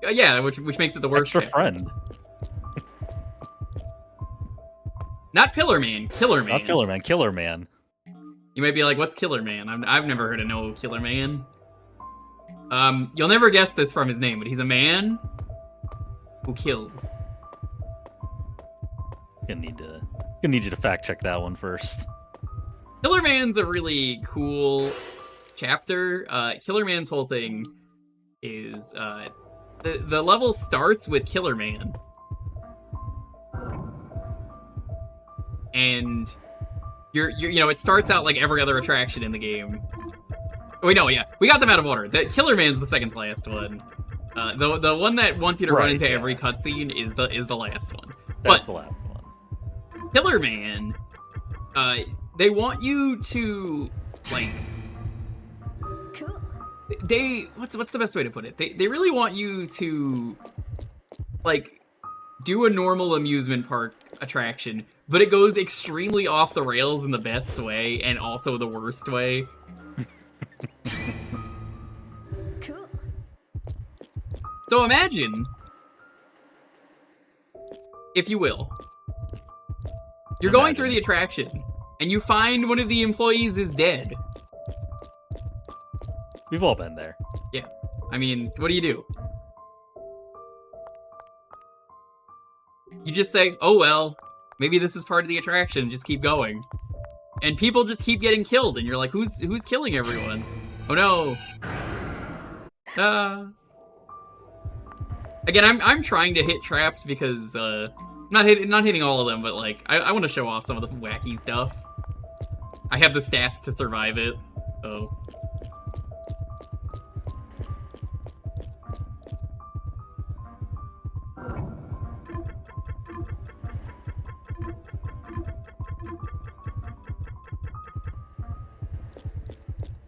Yeah, which makes it the worst. Extra friend. Not Pillar Man. Killer Man. Not Killer Man. Killer Man. You might be like, what's Killer Man? I've never heard of no Killer Man. You'll never guess this from his name, but he's a man who kills. Gonna need you to fact check that one first. Killer Man's a really cool chapter. Killer Man's whole thing is the level starts with Killer Man. And it starts out like every other attraction in the game. Wait, no, yeah, we got them out of order. The Killer Man's the second to last one. The one that wants you to run into every cutscene is the last one. That's the last one. Killer Man, they want you to like. Cool. What's the best way to put it? They really want you to like do a normal amusement park attraction, but it goes extremely off the rails in the best way and also the worst way. Cool. So imagine, if you will, you're going through the attraction, and you find one of the employees is dead. We've all been there. Yeah. I mean, what do you do? You just say, oh well, maybe this is part of the attraction, just keep going. And people just keep getting killed, and you're like, who's killing everyone? Oh no. Again, I'm trying to hit traps because, not hitting all of them, but like, I want to show off some of the wacky stuff. I have the stats to survive it, so.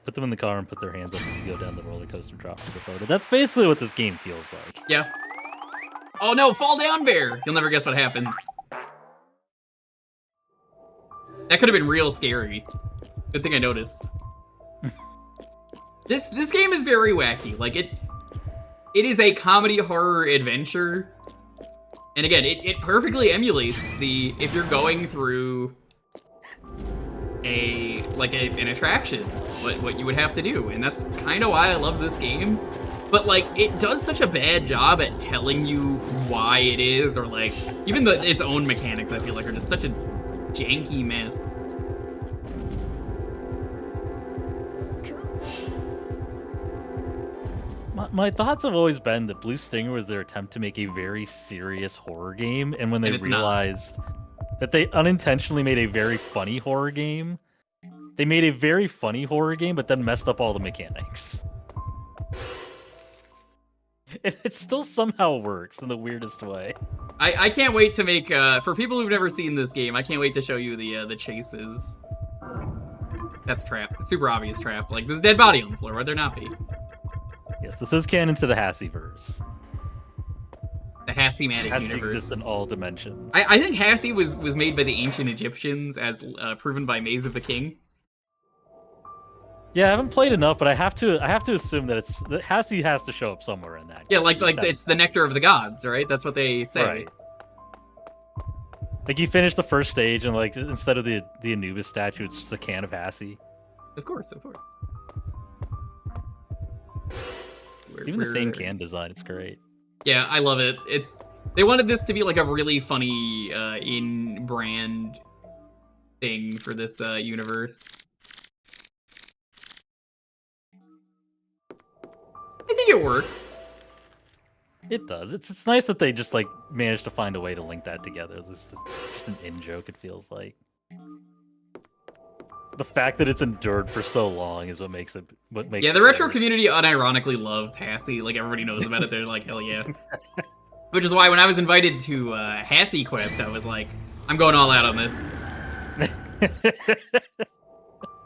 Put them in the car and put their hands up as you go down the roller coaster drop for the photo. That's basically what this game feels like. Yeah. Oh no, fall down, bear! You'll never guess what happens. That could have been real scary. Good thing I noticed. This game is very wacky. Like, it is a comedy horror adventure. And again, it perfectly emulates the, if you're going through an attraction, what you would have to do. And that's kind of why I love this game. But like, it does such a bad job at telling you why it is, or like, even its own mechanics, I feel like, are just such a janky mess. My thoughts have always been that Blue Stinger was their attempt to make a very serious horror game, and when they realized that they unintentionally made a very funny horror game, they made a very funny horror game, but then messed up all the mechanics. It still somehow works in the weirdest way. I can't wait to make, for people who've never seen this game, I can't wait to show you the chases. That's trap. It's super obvious trap. Like, there's a dead body on the floor, why'd there not be? Yes, this is canon to the Hassie-verse. The Hassie-matic Hassie universe. exists in all dimensions. I think Hassie was made by the ancient Egyptians, as proven by Maze of the King. Yeah, I haven't played enough, but I have to assume that Hassie has to show up somewhere in that. Yeah, like it's the nectar of the gods, right? That's what they say. Right. Like, you finish the first stage, and like, instead of the Anubis statue, it's just a can of Hassie. Of course, of course. Even the same can design, it's great. Yeah, I love it. They wanted this to be like a really funny in-brand thing for this universe. I think it works. It does. It's nice that they just like managed to find a way to link that together. This is just an in-joke, it feels like. The fact that it's endured for so long is what makes it. Yeah, the retro community unironically loves Hassie. Like, everybody knows about it. They're like, hell yeah. Which is why when I was invited to Hassie Quest, I was like, I'm going all out on this.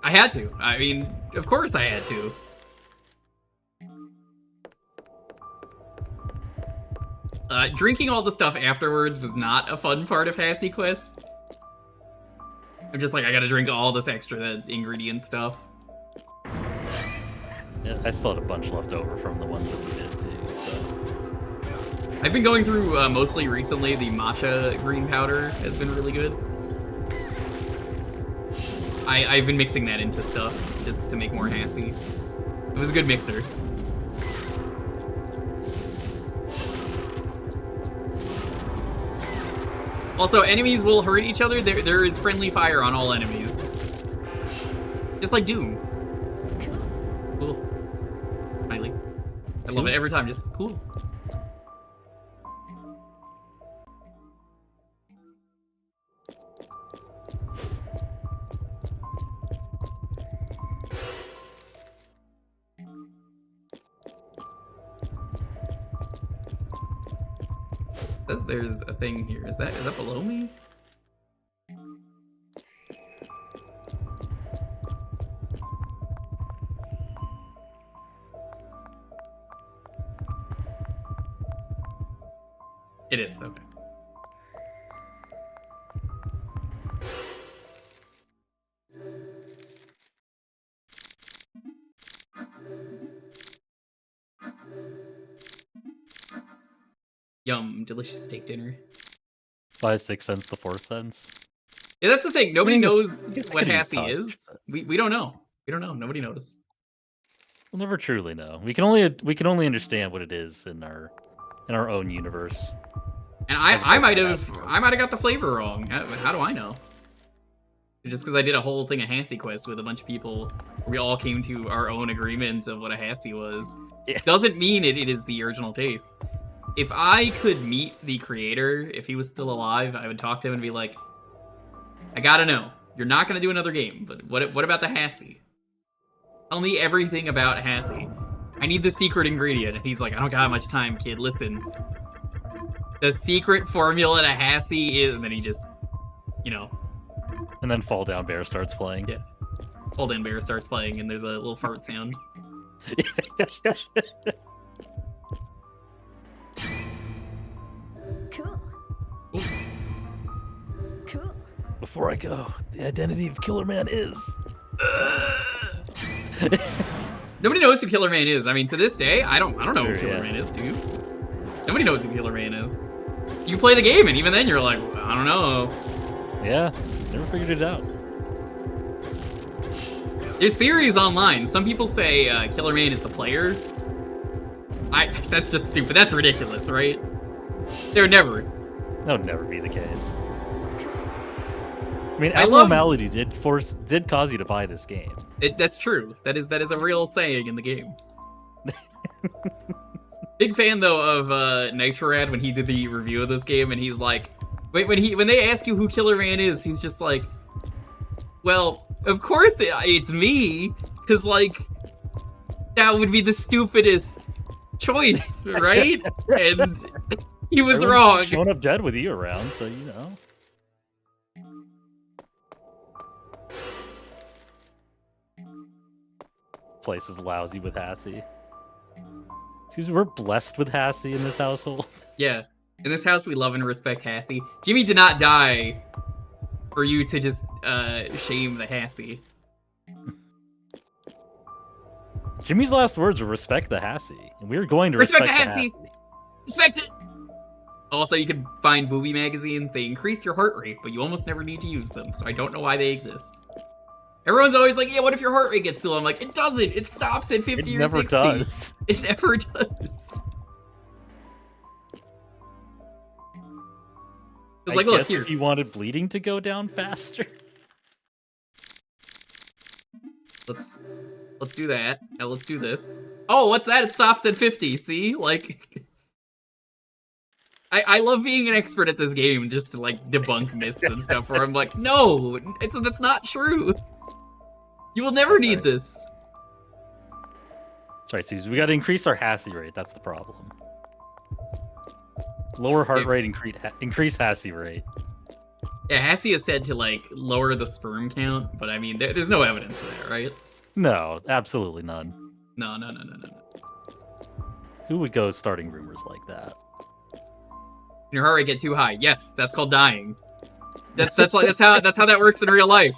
I had to. I mean, of course I had to. Drinking all the stuff afterwards was not a fun part of Hassie Quest. I'm just like, I gotta drink all this extra ingredient stuff. Yeah, I still had a bunch left over from the ones that we did too, so. I've been going through, mostly recently, the matcha green powder has been really good. I've been mixing that into stuff, just to make more Hassie. It was a good mixer. Also, enemies will hurt each other. There is friendly fire on all enemies. Just like Doom. Cool. Finally. I love it every time, just cool. Says there's a thing here. Is that below me? It is, okay. Yum, delicious steak dinner. Buy 6 cents to 4 cents. Yeah, that's the thing. Nobody knows what Getting Hassie touched, is. We don't know. We don't know. Nobody knows. We'll never truly know. We can only understand what it is in our own universe. And I might have got the flavor wrong. How do I know? Just because I did a whole thing of Hassie quest with a bunch of people, we all came to our own agreement of what a Hassie was. Yeah. Doesn't mean it is the original taste. If I could meet the creator, if he was still alive, I would talk to him and be like, I gotta know. You're not gonna do another game, but what about the Hassie? Tell me everything about Hassie. I need the secret ingredient. And he's like, I don't got much time, kid. Listen. The secret formula to Hassie is... And then he just, you know... And then Fall Down Bear starts playing. Yeah. Fall Down Bear starts playing, and there's a little fart sound. Cool. Ooh. Cool. Before I go, the identity of Killer Man is... Nobody knows who Killer Man is. I mean, to this day, I don't know who Sure, Killer yeah. Man is, do you? Nobody knows who Killer Man is. You play the game, and even then you're like, I don't know. Yeah, never figured it out. There's theories online. Some people say Killer Man is the player. That's just stupid. That's ridiculous, right? There would never. That would never be the case. I mean, I love- abnormality did cause you to buy this game. That's true. That is a real saying in the game. Big fan though of Nitrorad when he did the review of this game, and he's like, when they ask you who Killer Man is, he's just like, well, of course it's me, because like that would be the stupidest choice, right? And he was Everyone's wrong. Showing up dead with you around, so you know. Place is lousy with Hassie. Excuse me, we're blessed with Hassie in this household. Yeah. In this house, we love and respect Hassie. Jimmy did not die for you to just shame the Hassie. Jimmy's last words were respect the Hassie, and we are going to Respect respect, the Hassie! Respect it! Also, you can find booby magazines. They increase your heart rate, but you almost never need to use them, so I don't know why they exist. Everyone's always like, yeah, what if your heart rate gets too low? I'm like, it doesn't. It stops at 50 It or never 60. does. It never does. It's like, I look, guess here. if you wanted bleeding to go down faster. Let's do that. Now let's do this. Oh, what's that? It stops at 50. See? Like... I love being an expert at this game just to, like, debunk myths and stuff where I'm like, no! That's not true! You will never need this. That's right, Susan. We got to increase our Hassie rate. That's the problem. Lower heart rate, increase Hassie rate. Yeah, Hassie is said to, like, lower the sperm count, but I mean, there's no evidence of that, right? No, absolutely none. No. Who would go starting rumors like that? Your heart rate get too high. Yes, that's called dying. That's how that works in real life.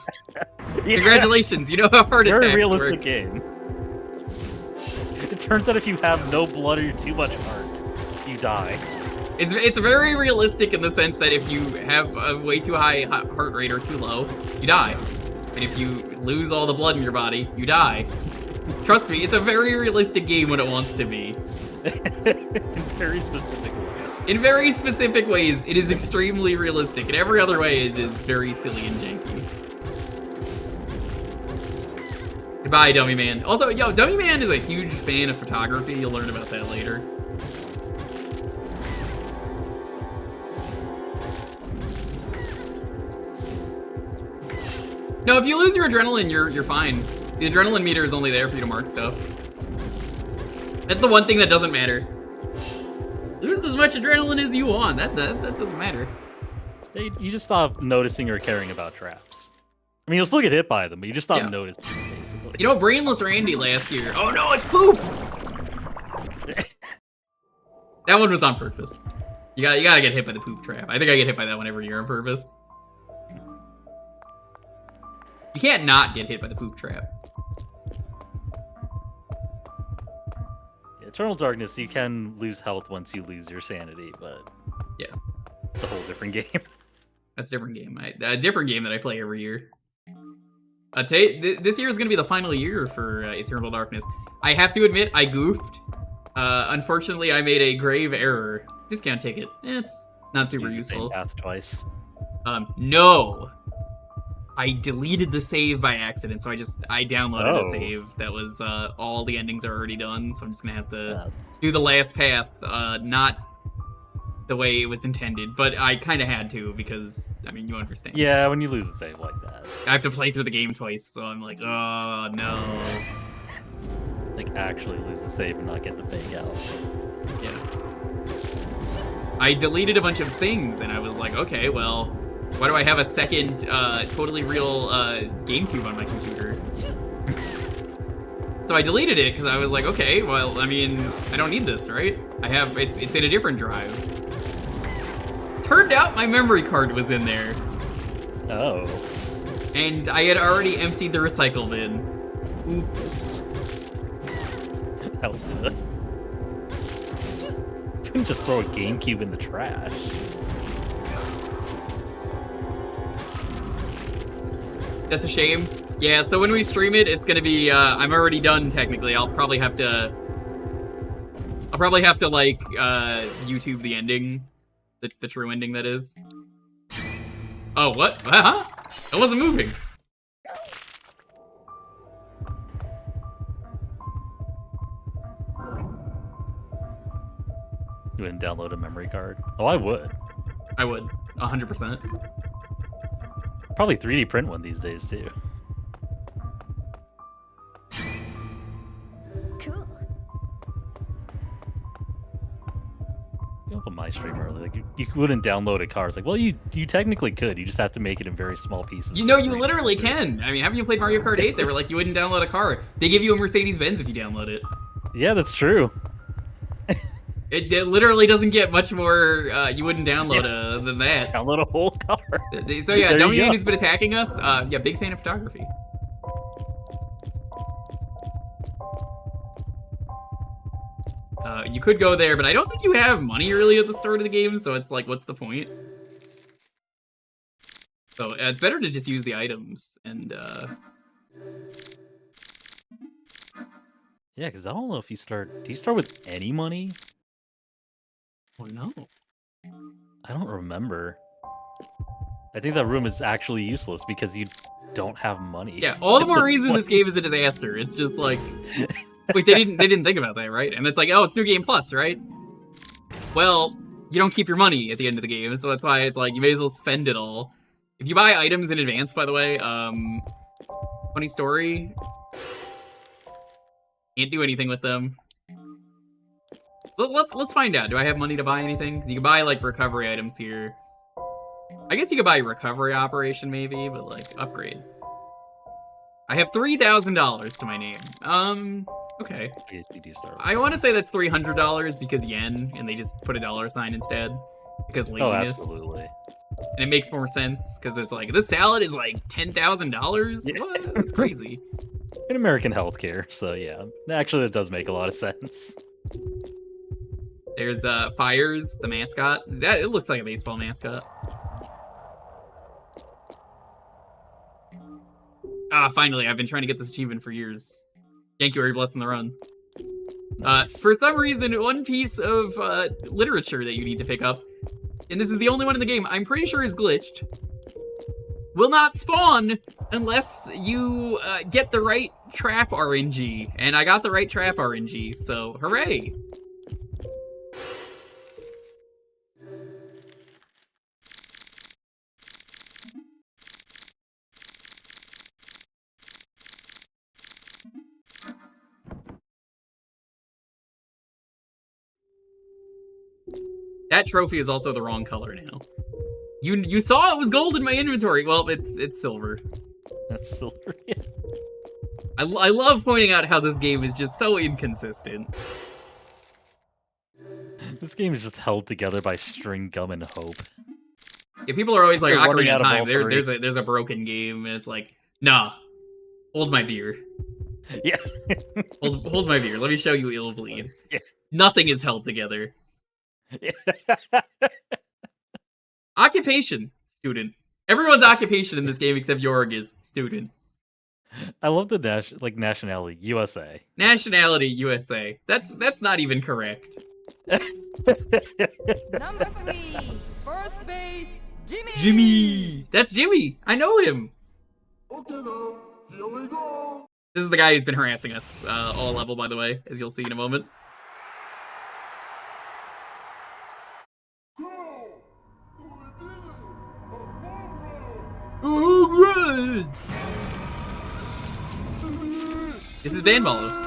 Yeah. Congratulations, you know how heart attacks Very realistic work. game. It turns out if you have no blood or too much heart, you die. It's very realistic in the sense that if you have a way too high heart rate or too low, you die. And if you lose all the blood in your body, you die. Trust me, it's a very realistic game when it wants to be. In very specific ways. In very specific ways, it is extremely realistic. In every other way, it is very silly and janky. Goodbye, Dummy Man. Also, yo, Dummy Man is a huge fan of photography. You'll learn about that later. No, if you lose your adrenaline, you're fine. The adrenaline meter is only there for you to mark stuff. That's the one thing that doesn't matter. Lose as much adrenaline as you want. That doesn't matter. You just stop noticing or caring about traps. I mean, you'll still get hit by them, but you just stop Yeah. noticing, basically. You know, Brainless Randy last year. Oh no, it's poop! That one was on purpose. You gotta get hit by the poop trap. I think I get hit by that one every year on purpose. You can't not get hit by the poop trap. Eternal Darkness, you can lose health once you lose your sanity, but Yeah. it's a whole different game. That's a different game. A different game that I play every year. This year is going to be the final year for Eternal Darkness. I have to admit, I goofed. Unfortunately, I made a grave error. Discount ticket. It's not super useful. Path twice. No. I deleted the save by accident, so I downloaded a save that was all the endings are already done, so I'm just gonna have to do the last path, not the way it was intended, but I kind of had to because, I mean, you understand. Yeah, when you lose a save like that. I have to play through the game twice, so I'm like, oh no. Like, actually lose the save and not get the fake out. Yeah. I deleted a bunch of things, and I was like, okay, well, why do I have a second totally real GameCube on my computer? So I deleted it because I was like, okay, well, I mean, I don't need this, right? It's in a different drive. Turned out my memory card was in there. Oh. And I had already emptied the recycle bin. Oops. How did it? You couldn't just throw a GameCube in the trash. That's a shame. Yeah, so when we stream it, it's gonna be, I'm already done, technically. I'll probably have to, like, YouTube the ending. The true ending, that is. Oh, what? Huh? I wasn't moving. You wouldn't download a memory card? Oh, I would. I would. 100%. Probably 3D print one these days, too. Cool. You opened my stream early. Like, you wouldn't download a car. It's like, well, you technically could. You just have to make it in very small pieces. You know, you literally can. I mean, haven't you played Mario Kart 8? They were like, you wouldn't download a car. They give you a Mercedes-Benz if you download it. Yeah, that's true. It literally doesn't get much more, you wouldn't download than that. Download a whole car. So yeah, There you Domian go. has been attacking us. Yeah, big fan of photography. You could go there, but I don't think you have money really at the start of the game, so it's like, what's the point? So it's better to just use the items, and Yeah, because I don't know if you start... Do you start with any money? oh no. I don't remember. I think that room is actually useless because you don't have money. Yeah, all the at more this reason this point. game is a disaster. It's just like, wait, they didn't think about that, right? And it's like, oh, it's New Game Plus, right? Well, you don't keep your money at the end of the game, so that's why it's like, you may as well spend it all. If you buy items in advance, by the way, funny story, can't do anything with them. Let's find out. Do I have money to buy anything? Because you can buy, like, recovery items here. I guess you could buy recovery operation, maybe, but, like, upgrade. I have $3,000 to my name. Okay. I guess you do start with I want to say that's $300 because yen, and they just put a dollar sign instead. Because laziness. Oh, absolutely. And it makes more sense, because it's like, this salad is like $10,000? Yeah. What? That's crazy. In American healthcare, so yeah. Actually, that does make a lot of sense. There's Fires, the mascot. It looks like a baseball mascot. Ah, finally, I've been trying to get this achievement for years. Jankuary Blessing the Run. Nice. For some reason, one piece of literature that you need to pick up, and this is the only one in the game, I'm pretty sure is glitched, will not spawn unless you get the right trap RNG. And I got the right trap RNG, so hooray! That trophy is also the wrong color now. You saw it was gold in my inventory. Well, it's silver. That's silver. Yeah. I love pointing out how this game is just so inconsistent. This game is just held together by string gum and hope. Yeah, people are always like, They're running Ocarina out of of Time. all three. There's a broken game, and it's like, nah, hold my beer. Yeah. Hold my beer. Let me show you Illbleed. Yeah. Nothing is held together. Yeah. Occupation, student. Everyone's occupation in this game except Jorg is student. I love the nationality, USA. Nationality, USA. That's not even correct. Number 3, first base, Jimmy. Jimmy! That's Jimmy! I know him! Okay, now, here we go. This is the guy who's been harassing us all level, by the way, as you'll see in a moment. This is Banball.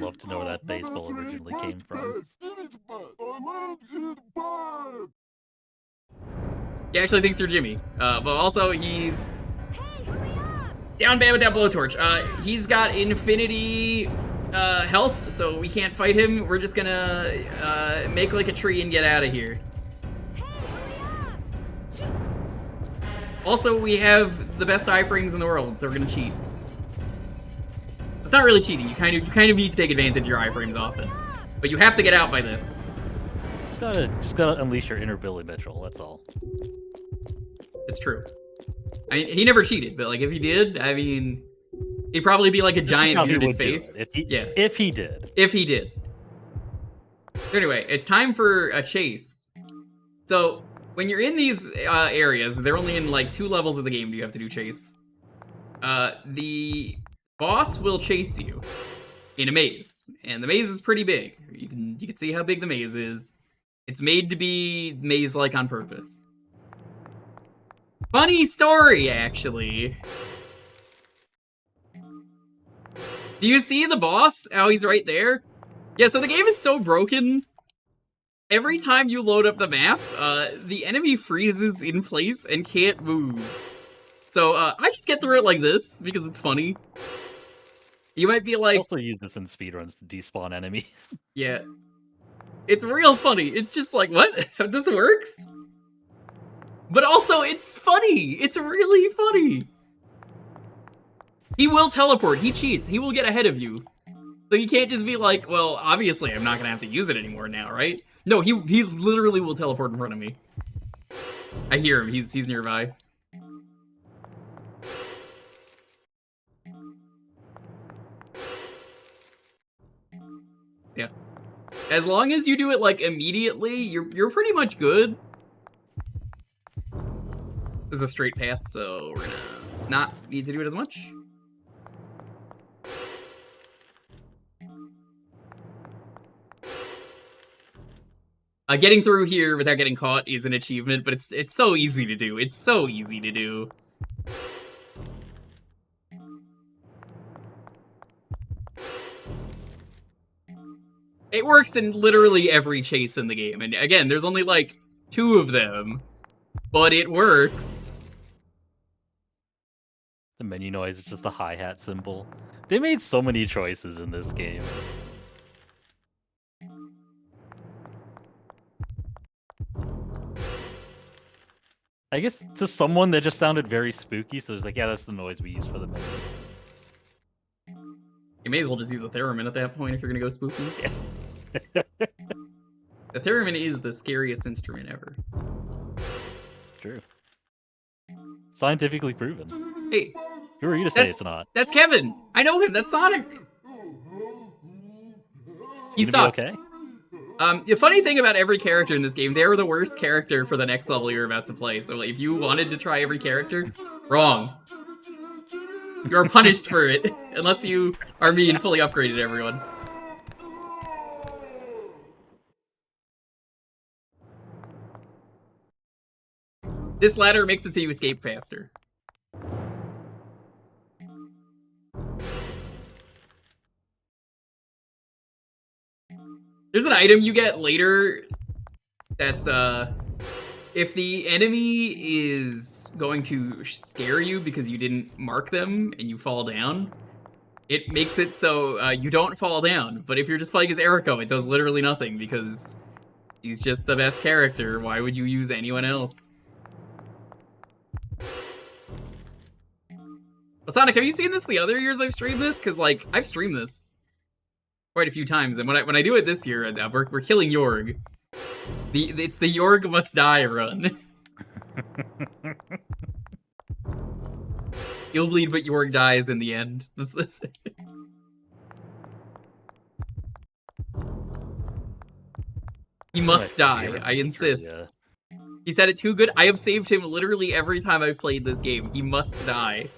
Love to know where that baseball originally came from. He actually thinks you're Jimmy, but also he's down bad with that blowtorch. He's got infinity health, so we can't fight him. We're just gonna make like a tree and get out of here. Also, we have the best iframes in the world, so we're gonna cheat. It's not really cheating. You kind of need to take advantage of your iframes often, but you have to get out by this. Just gotta unleash your inner Billy Mitchell. That's all. It's true. I mean, he never cheated, but like if he did, I mean, he'd probably be like a giant bearded face. If he did. If he did. So anyway, it's time for a chase. So when you're in these areas, they're only in like 2 levels of the game. Do you have to do chase? The boss will chase you in a maze, and the maze is pretty big. You can see how big the maze is. It's made to be maze-like on purpose. Funny story, actually. Do you see the boss? How he's right there? Yeah, so the game is so broken. Every time you load up the map, the enemy freezes in place and can't move. So, I just get through it like this, because it's funny. You might be like... I also use this in speedruns to despawn enemies. Yeah. It's real funny. It's just like, what? This works? But also, it's funny. It's really funny. He will teleport. He cheats. He will get ahead of you. So you can't just be like, well, obviously I'm not going to have to use it anymore now, right? No, he literally will teleport in front of me. I hear him. He's nearby. Yeah. As long as you do it like immediately, you're pretty much good. This is a straight path, so we're gonna not need to do it as much. Getting through here without getting caught is an achievement, but it's so easy to do. It's so easy to do. It works in literally every chase in the game, and again, there's only like 2 of them, but it works. The menu noise is just a hi-hat symbol. They made so many choices in this game. I guess to someone that just sounded very spooky, so it's like, yeah, that's the noise we use for the menu. You may as well just use a theremin at that point if you're gonna go spooky. Yeah. The theremin is the scariest instrument ever. True. Scientifically proven. Hey, who are you to say it's not? That's Kevin! I know him, that's Sonic! He sucks. Okay? The funny thing about every character in this game, they're the worst character for the next level you're about to play. So like, if you wanted to try every character, wrong. You're punished for it, unless you are me and fully upgraded everyone. This ladder makes it so you escape faster. There's an item you get later that's, if the enemy is going to scare you because you didn't mark them and you fall down, it makes it so you don't fall down. But if you're just playing as Eriko, it does literally nothing because he's just the best character. Why would you use anyone else? Sonic, have you seen this the other years I've streamed this? Because, like, I've streamed this quite a few times, and when I do it this year, we're killing Yorg. It's the Yorg must die run. Illbleed, but Yorg dies in the end. He must die. I insist. He said it too good. I have saved him literally every time I've played this game. He must die.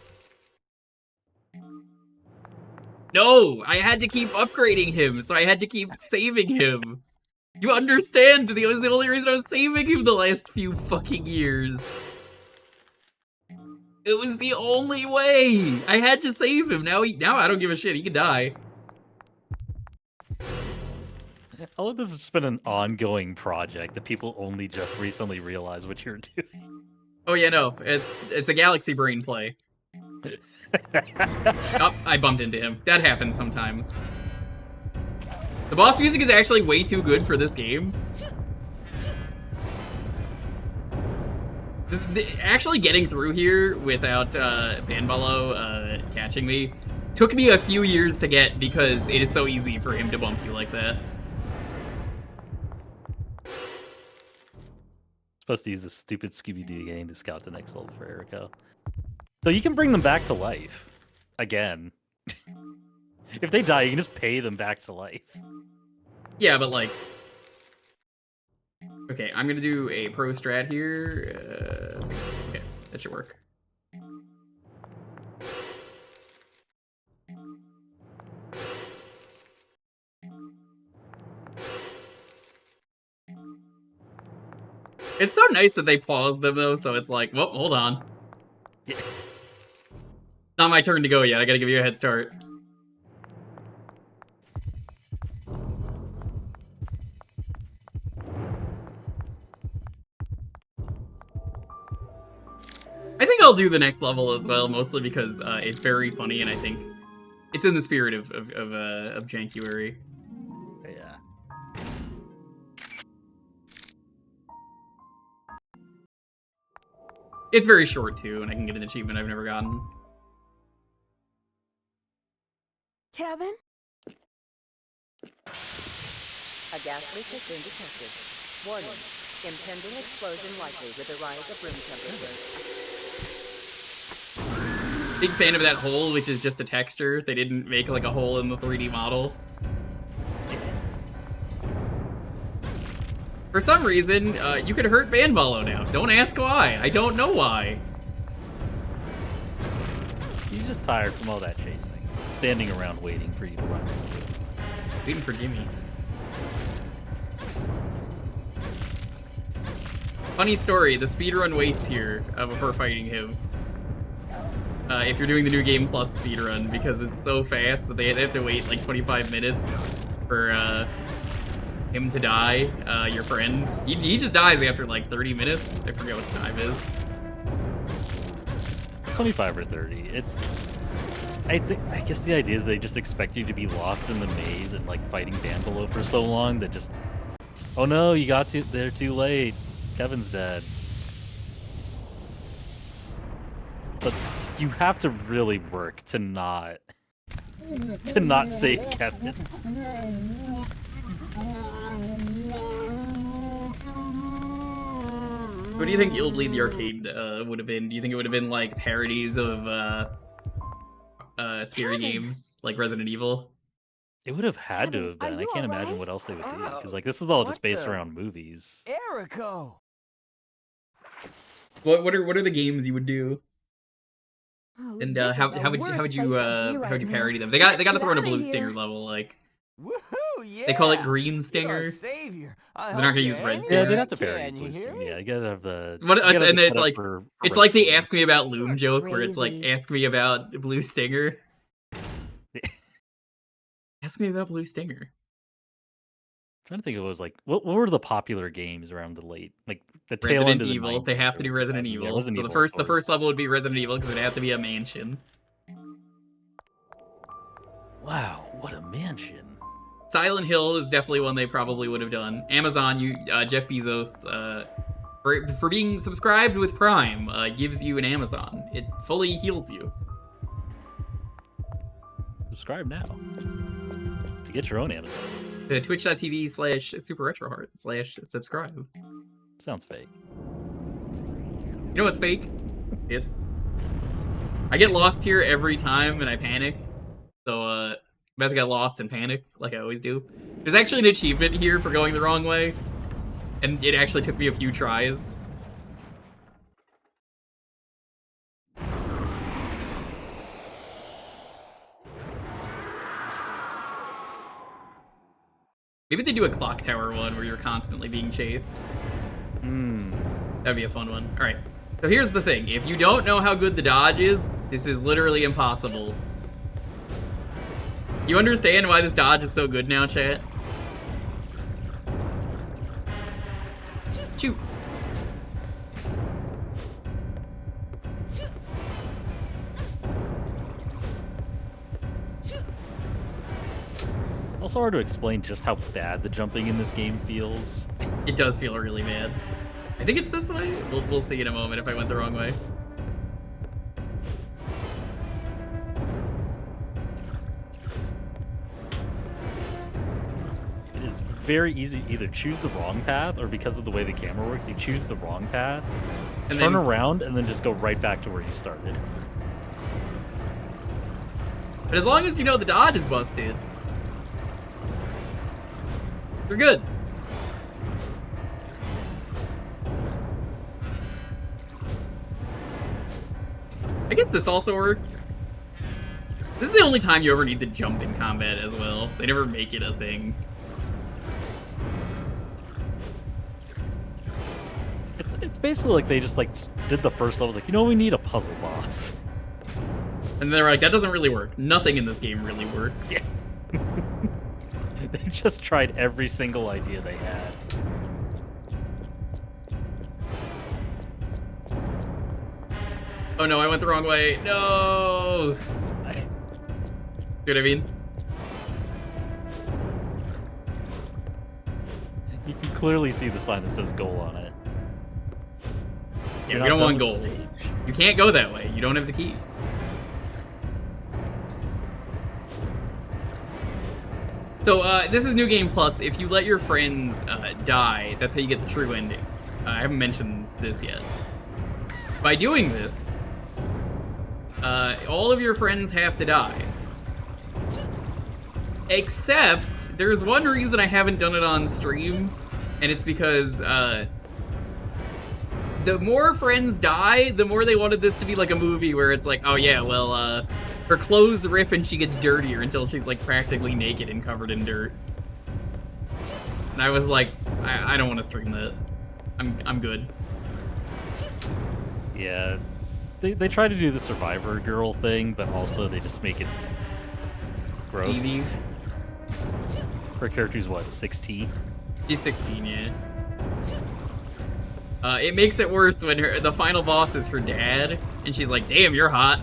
No! I had to keep upgrading him, so I had to keep saving him. You understand? That was the only reason I was saving him the last few fucking years. It was the only way! I had to save him. Now I don't give a shit. He can die. I love this has been an ongoing project that people only just recently realize what you're doing. Oh yeah, no. It's a Galaxy Brain play. Oh, I bumped into him. That happens sometimes. The boss music is actually way too good for this game. Actually getting through here without Banballo catching me took me a few years to get because it is so easy for him to bump you like that. Supposed to use this stupid Scooby-Doo game to scout the next level for Erico. So you can bring them back to life. Again. If they die, you can just pay them back to life. Yeah, but like... Okay, I'm gonna do a pro strat here. Okay, that should work. It's so nice that they pause them though, so it's like, well, hold on. Yeah. Not my turn to go yet, I gotta give you a head start. I think I'll do the next level as well, mostly because it's very funny and I think it's in the spirit of Jankuary. Yeah. It's very short too, and I can get an achievement I've never gotten. Kevin? A gas leak has been detected. Warning, impending explosion likely with a rise of room temperature. Big fan of that hole, which is just a texture. They didn't make like a hole in the 3D model. For some reason, you could hurt Banballo now. Don't ask why. I don't know why. He's just tired from all that chasing. Standing around waiting for you to run. Waiting for Jimmy. Funny story, the speedrun waits here before fighting him. If you're doing the New Game Plus speedrun, because it's so fast that they have to wait like 25 minutes for him to die, your friend. He just dies after like 30 minutes. I forget what the time is. 25 or 30. I guess the idea is they just expect you to be lost in the maze and like fighting Banballo for so long that just, oh no, you got there too late. Kevin's dead. But you have to really work to not save Kevin. What do you think Illbleed the arcade would have been? Do you think it would have been like parodies of scary games like Resident Evil? It would have had to have been. I can't imagine what else they would do because like this is all just based around movies. Erico. What are the games you would do? And how would you parody them? They got to throw in a Blue Stinger level, like. Woohoo! Yeah. They call it Green Stinger. Savior. They're not gonna use Red Stinger. Yeah, they'd have to parody Blue Stinger. Yeah, you gotta have the. And then it's like the Ask Me About Loom joke, where it's like Ask Me About Blue Stinger. Ask Me About Blue Stinger. I'm trying to think of what was like. What were the popular games around the late, like the tail end of the Resident Evil. They have to do Resident Evil. Resident So Evil, the first level would be Resident Evil because it'd have to be a mansion. Wow, what a mansion! Silent Hill is definitely one they probably would have done. Amazon, Jeff Bezos, for being subscribed with Prime, gives you an Amazon. It fully heals you. Subscribe now to get your own Amazon. Twitch.tv/SuperRetroHeart/subscribe. Sounds fake. You know what's fake? This. I get lost here every time and I panic. So, I'm about to get lost and panic, like I always do. There's actually an achievement here for going the wrong way. And it actually took me a few tries. Maybe they do a clock tower one where you're constantly being chased. That'd be a fun one. Alright, so here's the thing. If you don't know how good the dodge is, this is literally impossible. You understand why this dodge is so good now, chat? Shoot. Also hard to explain just how bad the jumping in this game feels. It does feel really bad. I think it's this way. We'll see in a moment if I went the wrong way. It is very easy to either choose the wrong path, or because of the way the camera works, you choose the wrong path, and turn around, and then just go right back to where you started. But as long as you know the dodge is busted, you're good. I guess this also works. This is the only time you ever need to jump in combat as well. They never make it a thing. It's basically like they just did the first level, like, you know, we need a puzzle boss. And they're like, that doesn't really work. Nothing in this game really works. Yeah. They just tried every single idea they had. Oh no, I went the wrong way. No! See what I mean? You can clearly see the sign that says goal on it. Yeah, we don't want goal. You can't go that way. You don't have the key. So, this is New Game Plus. If you let your friends die, that's how you get the true ending. I haven't mentioned this yet. By doing this, all of your friends have to die. Except, there's one reason I haven't done it on stream, and it's because, the more friends die, the more they wanted this to be like a movie where it's like, oh yeah, well, her clothes rip and she gets dirtier until she's like practically naked and covered in dirt. And I was like, I don't want to stream that. I'm good. Yeah, they try to do the Survivor girl thing, but also they just make it gross. Stevie. Her character's what, 16? She's 16, yeah. It makes it worse when the final boss is her dad, and she's like, damn, you're hot.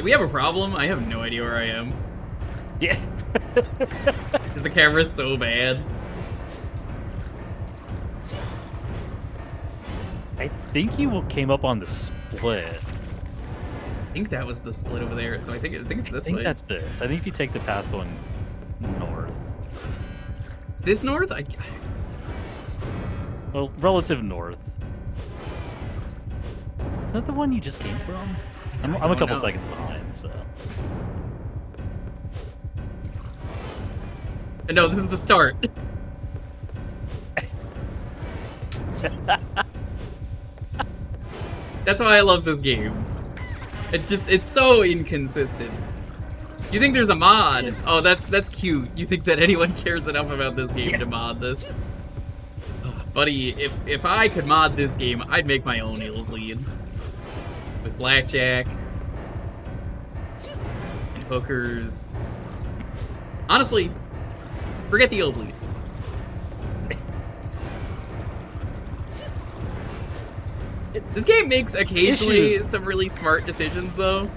We have a problem. I have no idea where I am. Yeah. Because the camera's so bad. I think you came up on the split. I think that was the split over there, so I think it's this way. I think that's it. I think if you take the path going north. Is this north? Well, relative north. Is that the one you just came from? I'm a couple seconds behind, so. No, this is the start. That's why I love this game. It's so inconsistent. You think there's a mod? Oh, that's cute. You think that anyone cares enough about this game to mod this? Oh, buddy, if I could mod this game, I'd make my own Illbleed. With blackjack. And hookers. Honestly, forget the Illbleed. This game makes occasionally some really smart decisions, though.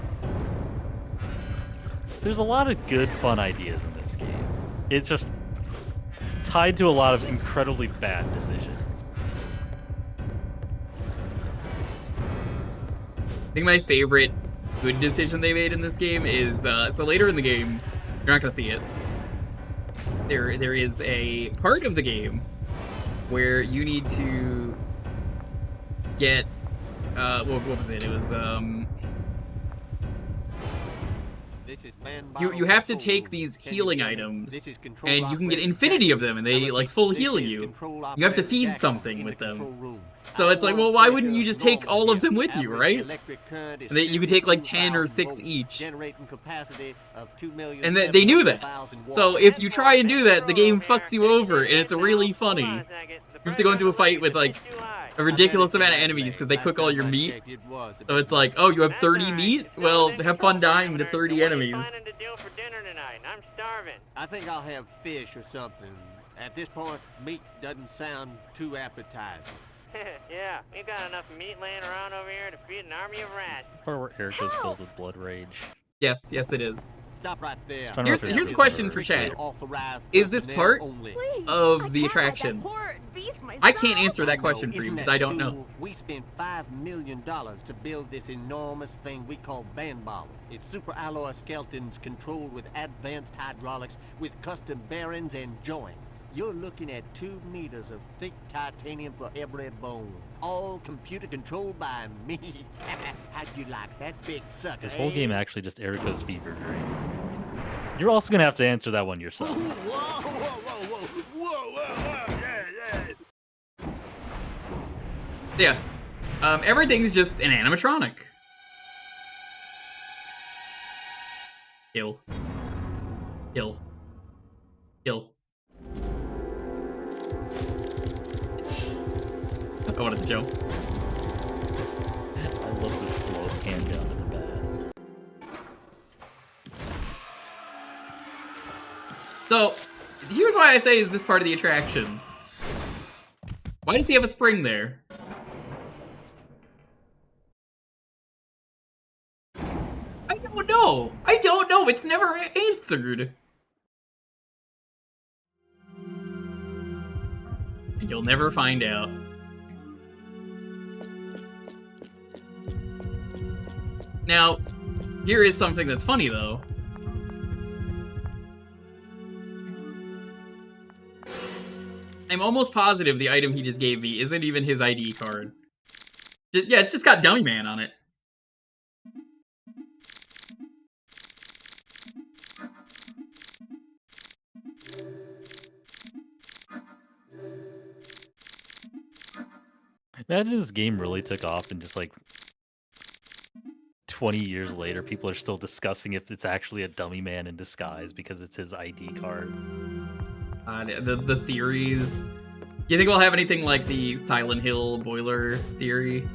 There's a lot of good, fun ideas in this game. It's just tied to a lot of incredibly bad decisions. think my favorite good decision they made in this game is, so later in the game, you're not gonna see it. There is a part of the game where you need to get, what was it? It was, you have to take these healing items, and you can get infinity of them, and they, like, full heal you. You have to feed something with them. So it's like, well, why wouldn't you just take all of them with you, right? And you could take, like, 10 or 6 each. And they knew that. So if you try and do that, the game fucks you over, and it's really funny. You have to go into a fight with, like, a ridiculous amount of enemies because they cook all your meat. So it's like, oh, you have 30 meat? Well, have fun dying to 30 enemies. I'm starving. I think I'll have fish or something. At this point, meat doesn't sound too appetizing. Yeah, we've got enough meat laying around over here to feed an army of rats. The part where Erica's filled with blood rage. Yes, it is. Stop right there. Here's a question for chat. Is this part of the attraction? I can't answer that question for you because I don't know. We spent $5 million to build this enormous thing we call Bandball. It's super alloy skeletons controlled with advanced hydraulics with custom bearings and joints. You're looking at 2 meters of thick titanium for every bone. All computer controlled by me. How'd you like that, big sucker? This whole game actually just Erica's fever dream. You're also gonna have to answer that one yourself. Yeah. Everything's just an animatronic. Kill. Kill. Kill. I wanted to jump. I love the slow hand down to the bat. So, here's why I say is this part of the attraction. Why does he have a spring there? I don't know. I don't know. It's never answered. You'll never find out. Now, here is something that's funny, though. I'm almost positive the item he just gave me isn't even his ID card. Yeah, it's just got Dummy Man on it. Imagine this game really took off and just like 20 years later, people are still discussing if it's actually a dummy man in disguise because it's his ID card. The theories. Do you think we'll have anything like the Silent Hill boiler theory?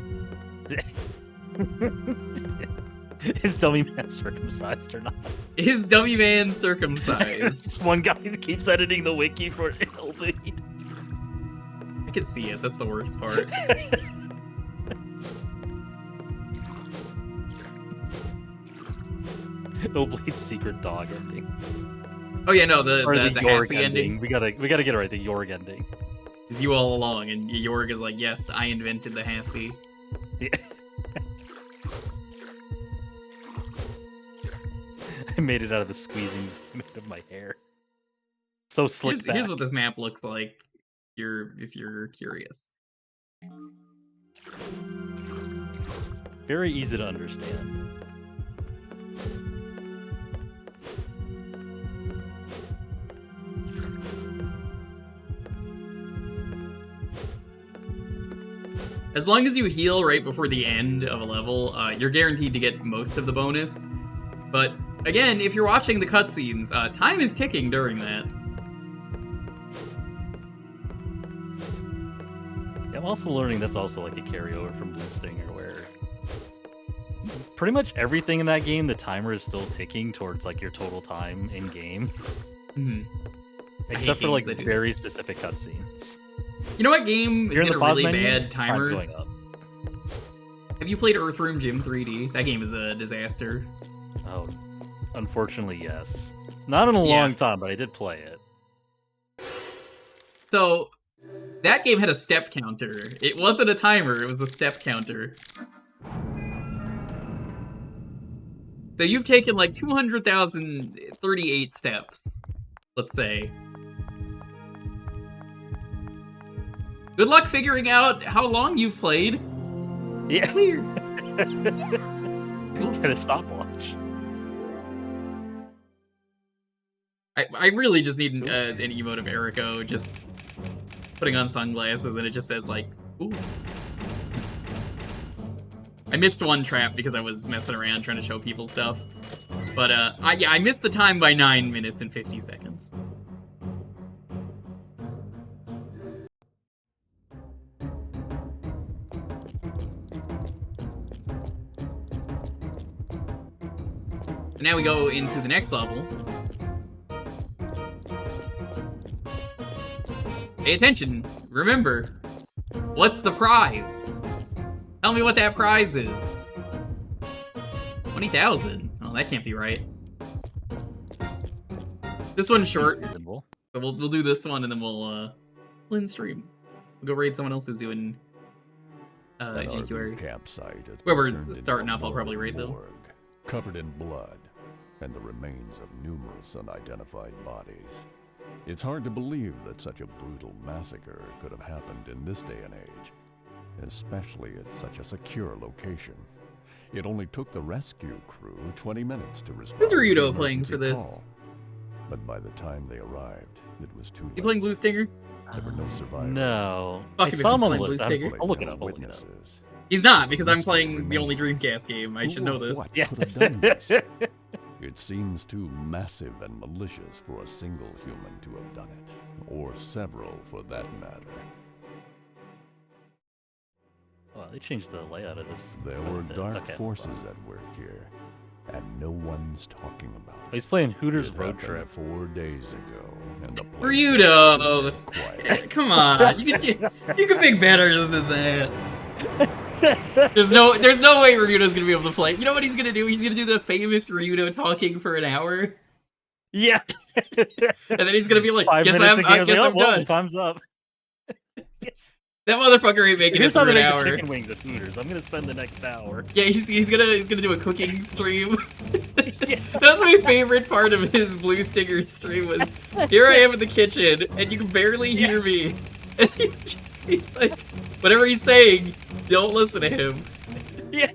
Is Dummy Man circumcised or not? Is Dummy Man circumcised? This one guy that keeps editing the wiki for Illbleed. I can see it. That's the worst part. Illbleed's secret dog ending. Oh yeah, no, the Yorg Hassie ending. We gotta get it right. The Yorg ending. Is you all along, and Yorg is like, yes, I invented the Hassie. Yeah. I made it out of the squeezings made of my hair. So slick back. Here's what this map looks like. If you're curious. Very easy to understand. As long as you heal right before the end of a level, you're guaranteed to get most of the bonus. But again, if you're watching the cutscenes, time is ticking during that. I'm also learning that's also like a carryover from Blue Stinger, where pretty much everything in that game, the timer is still ticking towards like your total time in game. Mm-hmm. Except for like very specific cutscenes. You know what game did a really menu? bad timer? Going up. Have you played Earthroom Gym 3D? That game is a disaster. Oh, unfortunately, yes. Not in a long time, but I did play it. So, that game had a step counter. It wasn't a timer, it was a step counter. So you've taken like 200,038 steps, let's say. Good luck figuring out how long you've played. Yeah. Clear. Get a stopwatch. I really just need an emote of Eriko just putting on sunglasses and it just says like, ooh. I missed one trap because I was messing around trying to show people stuff. But I missed the time by 9 minutes and 50 seconds. And now we go into the next level. Pay attention. Remember, what's the prize? Tell me what that prize is. 20,000. Oh, that can't be right. This one's short. So we'll do this one and then we'll end stream. We'll go raid someone else who's doing Jankuary. Whoever's starting off, I'll probably raid though. Covered in blood and the remains of numerous unidentified bodies. It's hard to believe that such a brutal massacre could have happened in this day and age, especially at such a secure location. It only took the rescue crew 20 minutes to respond. Who's Ryudo playing for this? Call. But by the time they arrived, it was too late. You playing Blue Stinger? There were no survivors. No. Fuck I saw him on the Blue list. Stinger. I'll look it up. I'll look it up. He's not, because I'm playing the only Dreamcast game. I should know this. What could have done this? It seems too massive and malicious for a single human to have done it, or several for that matter. Well, they changed the layout of this. There were dark forces at work here, and no one's talking about it. He's playing Hooters Road happened Trip 4 days ago, and the place Ryudo! quiet. Come on, you can think better than that. There's no way Ryudo's gonna be able to play. You know what he's gonna do? He's gonna do the famous Ryudo talking for an hour. Yeah. And then he's gonna be like, I guess I'm done. Time's up. That motherfucker ain't making it through an hour. Chicken wings at Hooters. I'm gonna spend the next hour. Yeah, he's gonna do a cooking stream. That was my favorite part of his Blue Stinger stream was, here I am in the kitchen, and you can barely hear me. And you just be like, whatever he's saying, don't listen to him. Yeah.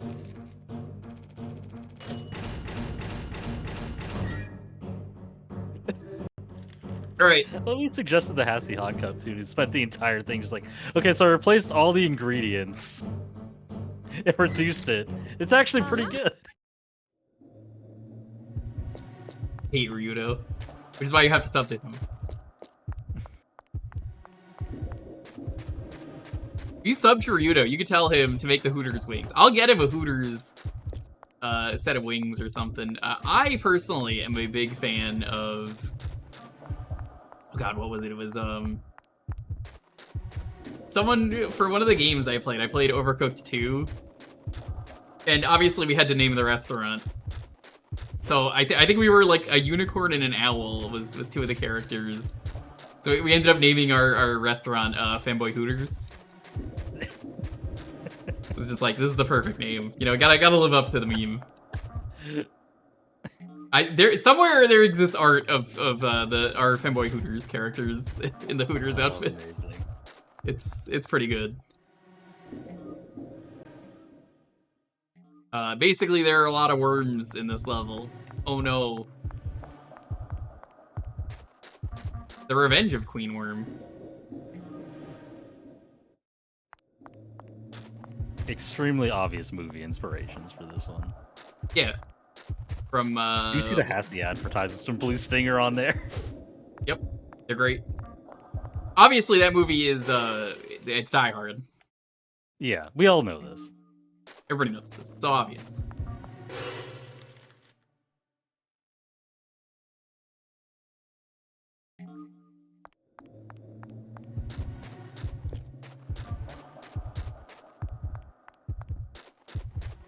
Alright. Well, we suggested the Hassie Hot Cup too. He spent the entire thing just like, okay, so I replaced all the ingredients. It reduced it. It's actually pretty good. Hate Ryudo. Which is why you have to sub to him. If you sub to Ryudo, you can tell him to make the Hooters wings. I'll get him a Hooters set of wings or something. I personally am a big fan of... Oh god, what was it? It was, someone, for one of the games I played Overcooked 2. And obviously we had to name the restaurant. So I think we were like a unicorn and an owl was two of the characters. So we ended up naming our restaurant Fanboy Hooters. It was just like, this is the perfect name. You know, gotta live up to the meme. Somewhere there exists art of our Fanboy Hooters characters in the Hooters outfits. Amazing. It's pretty good. Basically, there are a lot of worms in this level. Oh no. The Revenge of Queen Worm. Extremely obvious movie inspirations for this one. Yeah. From you see the Hassie advertisements from Blue Stinger on there? Yep. They're great. Obviously that movie is it's Die Hard. Yeah, we all know this. Everybody knows this. It's so obvious.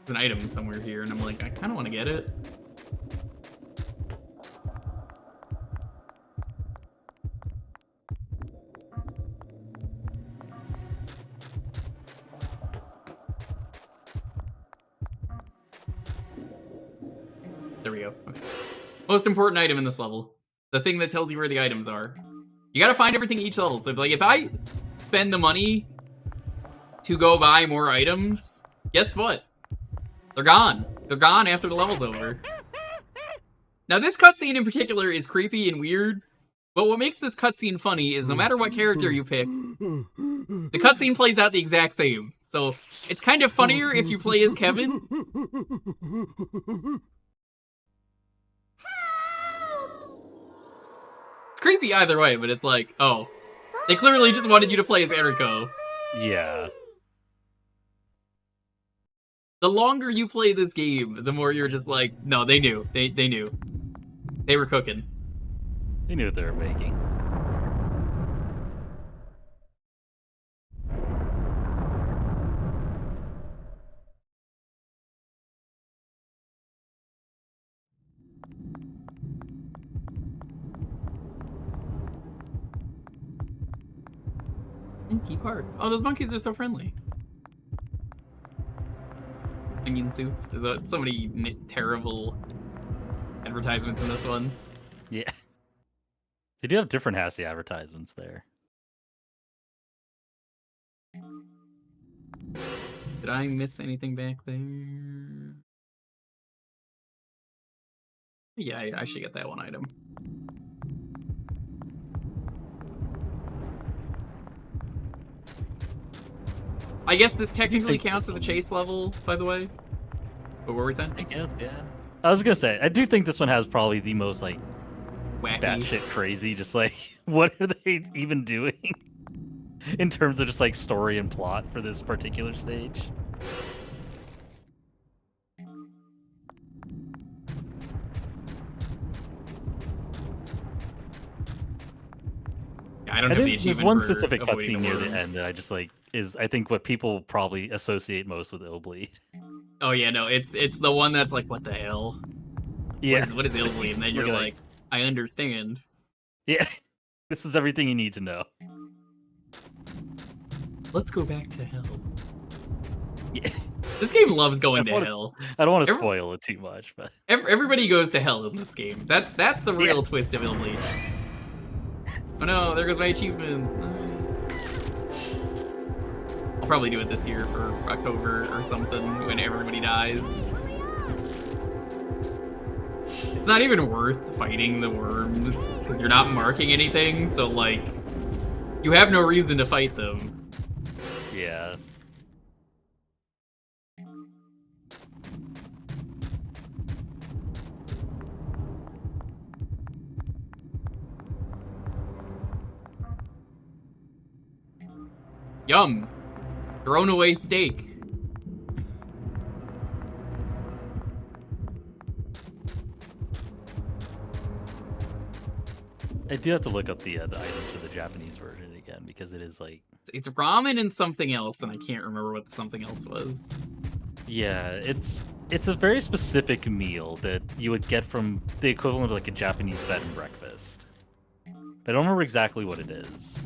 There's an item somewhere here, and I'm like, I kind of want to get it. There we go. Okay. Most important item in this level. The thing that tells you where the items are. You gotta find everything each level. So if I spend the money to go buy more items, guess what? They're gone. They're gone after the level's over. Now this cutscene in particular is creepy and weird, but what makes this cutscene funny is no matter what character you pick, the cutscene plays out the exact same. So it's kind of funnier if you play as Kevin. It's creepy either way, but it's like, oh, they clearly just wanted you to play as Eriko. Yeah. The longer you play this game, the more you're just like, no, they knew. They knew. They were cooking. They knew what they were making. Monkey Park. Oh, those monkeys are so friendly. Onion soup. There's so many terrible advertisements in this one. Yeah. They do have different Hasty advertisements there. Did I miss anything back there? Yeah, I should get that one item. I guess this technically counts as a chase level, by the way. What were we saying? I guess, yeah. I was gonna say, I do think this one has probably the most, like, wacky, batshit crazy, just like, what are they even doing? In terms of just, like, story and plot for this particular stage. Yeah, I don't have the achievement. There's one for specific avoiding cutscene near the worms. end that I just, like, is, I think, what people probably associate most with Illbleed. Oh yeah, no, it's the one that's like, what the hell? Yeah. What is Illbleed? And then you're like, I understand. Yeah. This is everything you need to know. Let's go back to hell. Yeah. This game loves going to hell. I don't want to spoil it too much, but everybody goes to hell in this game. That's the real twist of Illbleed. Oh no, there goes my achievement. I'll probably do it this year for October or something when everybody dies. It's not even worth fighting the worms because you're not marking anything, so like you have no reason to fight them. Yeah. Yum. Thrown away steak. I do have to look up the items for the Japanese version again because it is like it's ramen and something else, and I can't remember what the something else was. Yeah, it's a very specific meal that you would get from the equivalent of like a Japanese bed and breakfast. I don't remember exactly what it is.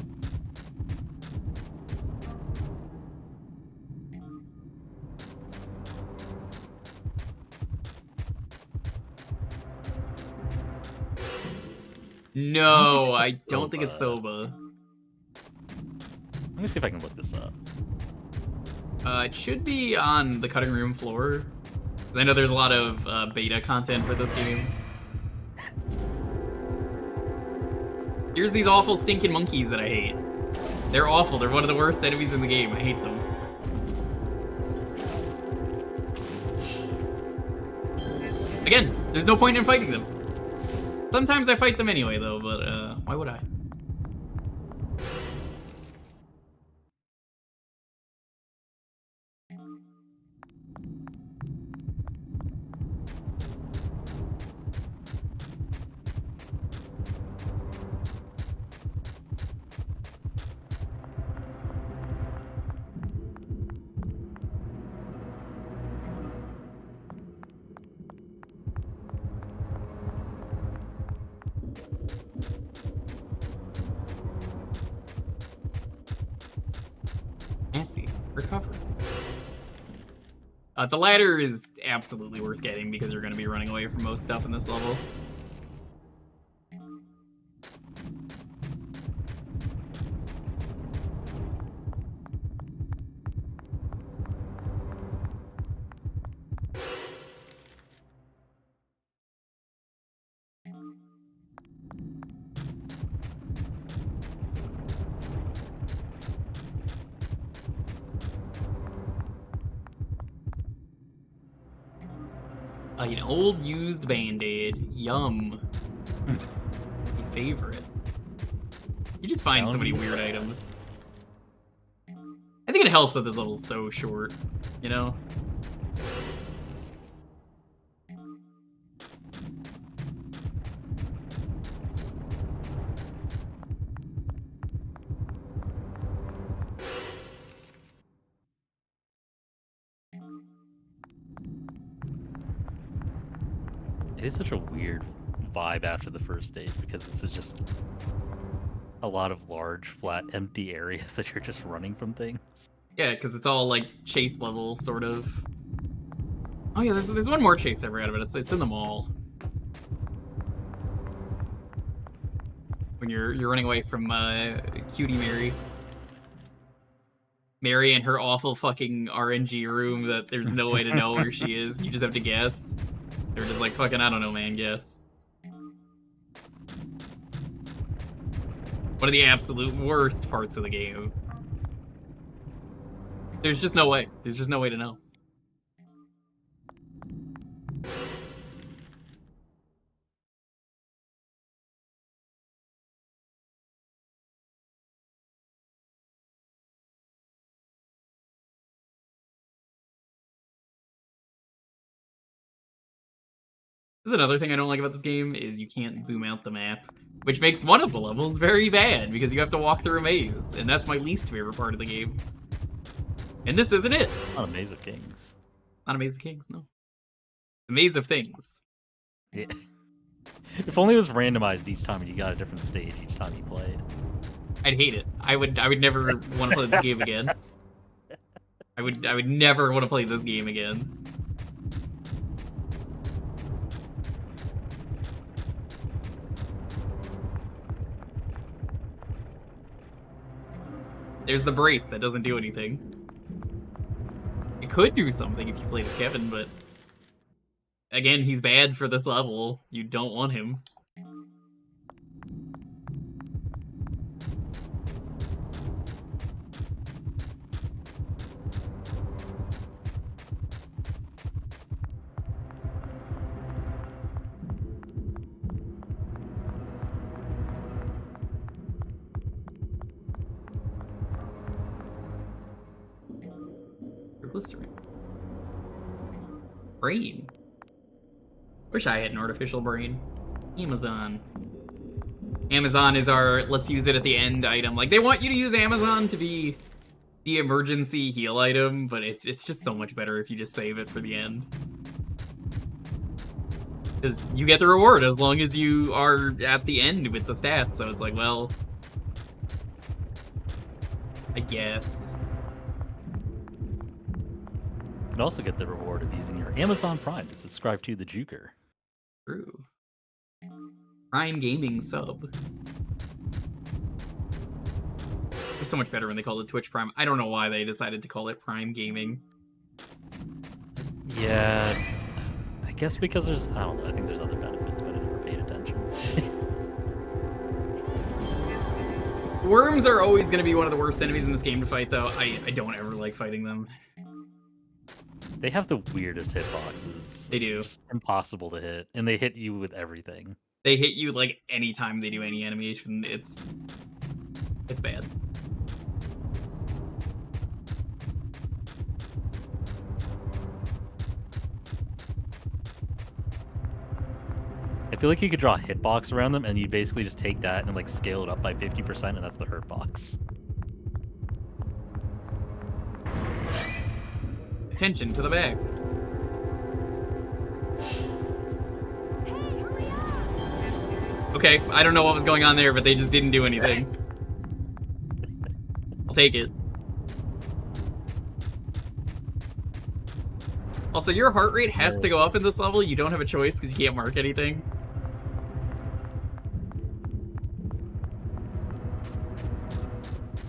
No, I don't think it's soba. Let me see if I can look this up. It should be on the cutting room floor. 'Cause I know there's a lot of beta content for this game. Here's these awful stinking monkeys that I hate. They're awful. They're one of the worst enemies in the game. I hate them. Again, there's no point in fighting them. Sometimes I fight them anyway, though, but why would I? Recover. The ladder is absolutely worth getting because you're going to be running away from most stuff in this level. An old used Band-Aid. Yum. My favorite. You just find so many weird items. I think it helps that this level's so short, you know? It is such a weird vibe after the first stage because this is just a lot of large, flat, empty areas that you're just running from things. Yeah, because it's all like chase level, sort of. Oh yeah, there's one more chase I forgot about. It's in the mall. When you're running away from Cutie Mary. Mary and her awful fucking RNG room that there's no way to know where she is. You just have to guess. They're just like, fucking, I don't know, man, guess. One of the absolute worst parts of the game. There's just no way. There's just no way to know. This is another thing I don't like about this game, is you can't zoom out the map, which makes one of the levels very bad, because you have to walk through a maze, and that's my least favorite part of the game. And this isn't it. Not a Maze of Kings. Not a Maze of Kings, no. The Maze of Things. Yeah. If only it was randomized each time and you got a different stage each time you played. I'd hate it. I would never want to play this game again. I would never want to play this game again. There's the brace that doesn't do anything. It could do something if you played as Kevin, but again, he's bad for this level. You don't want him. Glycerin. Brain. Wish I had an artificial brain. Amazon. Amazon is our let's use it at the end item. Like, they want you to use Amazon to be the emergency heal item, but it's just so much better if you just save it for the end. Because you get the reward as long as you are at the end with the stats, so it's like, well, I guess. You can also get the reward of using your Amazon Prime to subscribe to the Jewker. True. Prime Gaming sub. It's so much better when they call it Twitch Prime. I don't know why they decided to call it Prime Gaming. Yeah, I guess because there's, I don't know, I think there's other benefits, but I never paid attention. Worms are always going to be one of the worst enemies in this game to fight, though. I don't ever like fighting them. They have the weirdest hitboxes. They do. It's impossible to hit, and they hit you with everything. They hit you, like, anytime they do any animation. It's bad. I feel like you could draw a hitbox around them, and you basically just take that and like scale it up by 50%, and that's the hurt box. Attention to the back. Okay, I don't know what was going on there, but they just didn't do anything. I'll take it. Also, your heart rate has to go up in this level. You don't have a choice because you can't mark anything.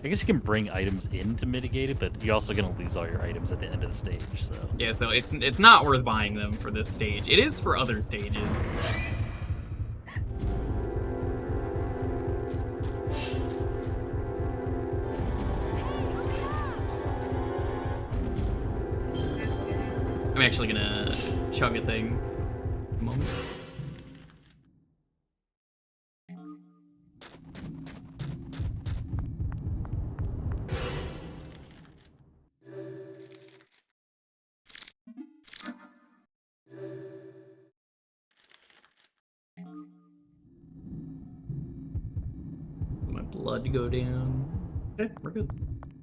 I guess you can bring items in to mitigate it, but you're also gonna lose all your items at the end of the stage, so. Yeah, so it's not worth buying them for this stage. It is for other stages. I'm actually gonna chug a thing in a moment. My blood go down. Okay, we're good.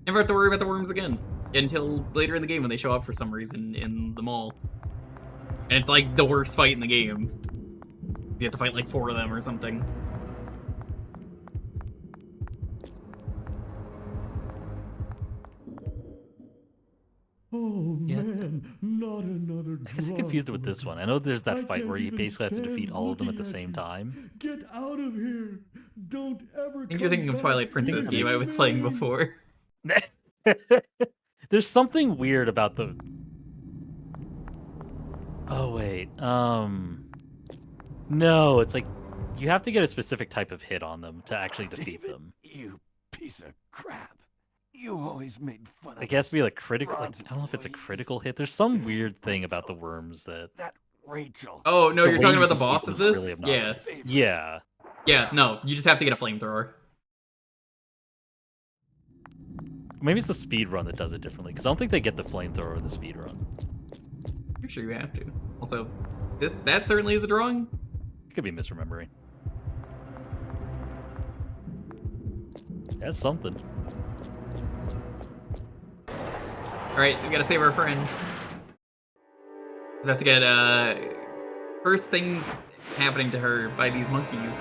Never have to worry about the worms again. Until later in the game when they show up for some reason in the mall. And it's like the worst fight in the game. You have to fight like 4 of them or something. Oh Yeah. man, not another I guess I'm confused with this one. I know there's that fight where you basically have to defeat all of them at the same time. Get out of here! Don't ever. I think you're thinking of Twilight Princess game I was playing before. There's something weird about the... Oh, wait. No, it's like you have to get a specific type of hit on them to actually defeat them. You piece of crap. You always made fun of It has to be like critical. Like, I don't know if it's a critical hit. There's some weird thing about the worms that... that Rachel. Oh, no, The you're way talking you about the defeat boss them of is this? really Yeah. obnoxious. Yeah. Yeah, no, you just have to get a flamethrower. Maybe it's the speed run that does it differently, because I don't think they get the flamethrower in the speed run. Pretty sure you have to. Also, that certainly is a drawing. Could be misremembering. That's something. Alright, we gotta save our friend. We have to get, first things happening to her by these monkeys.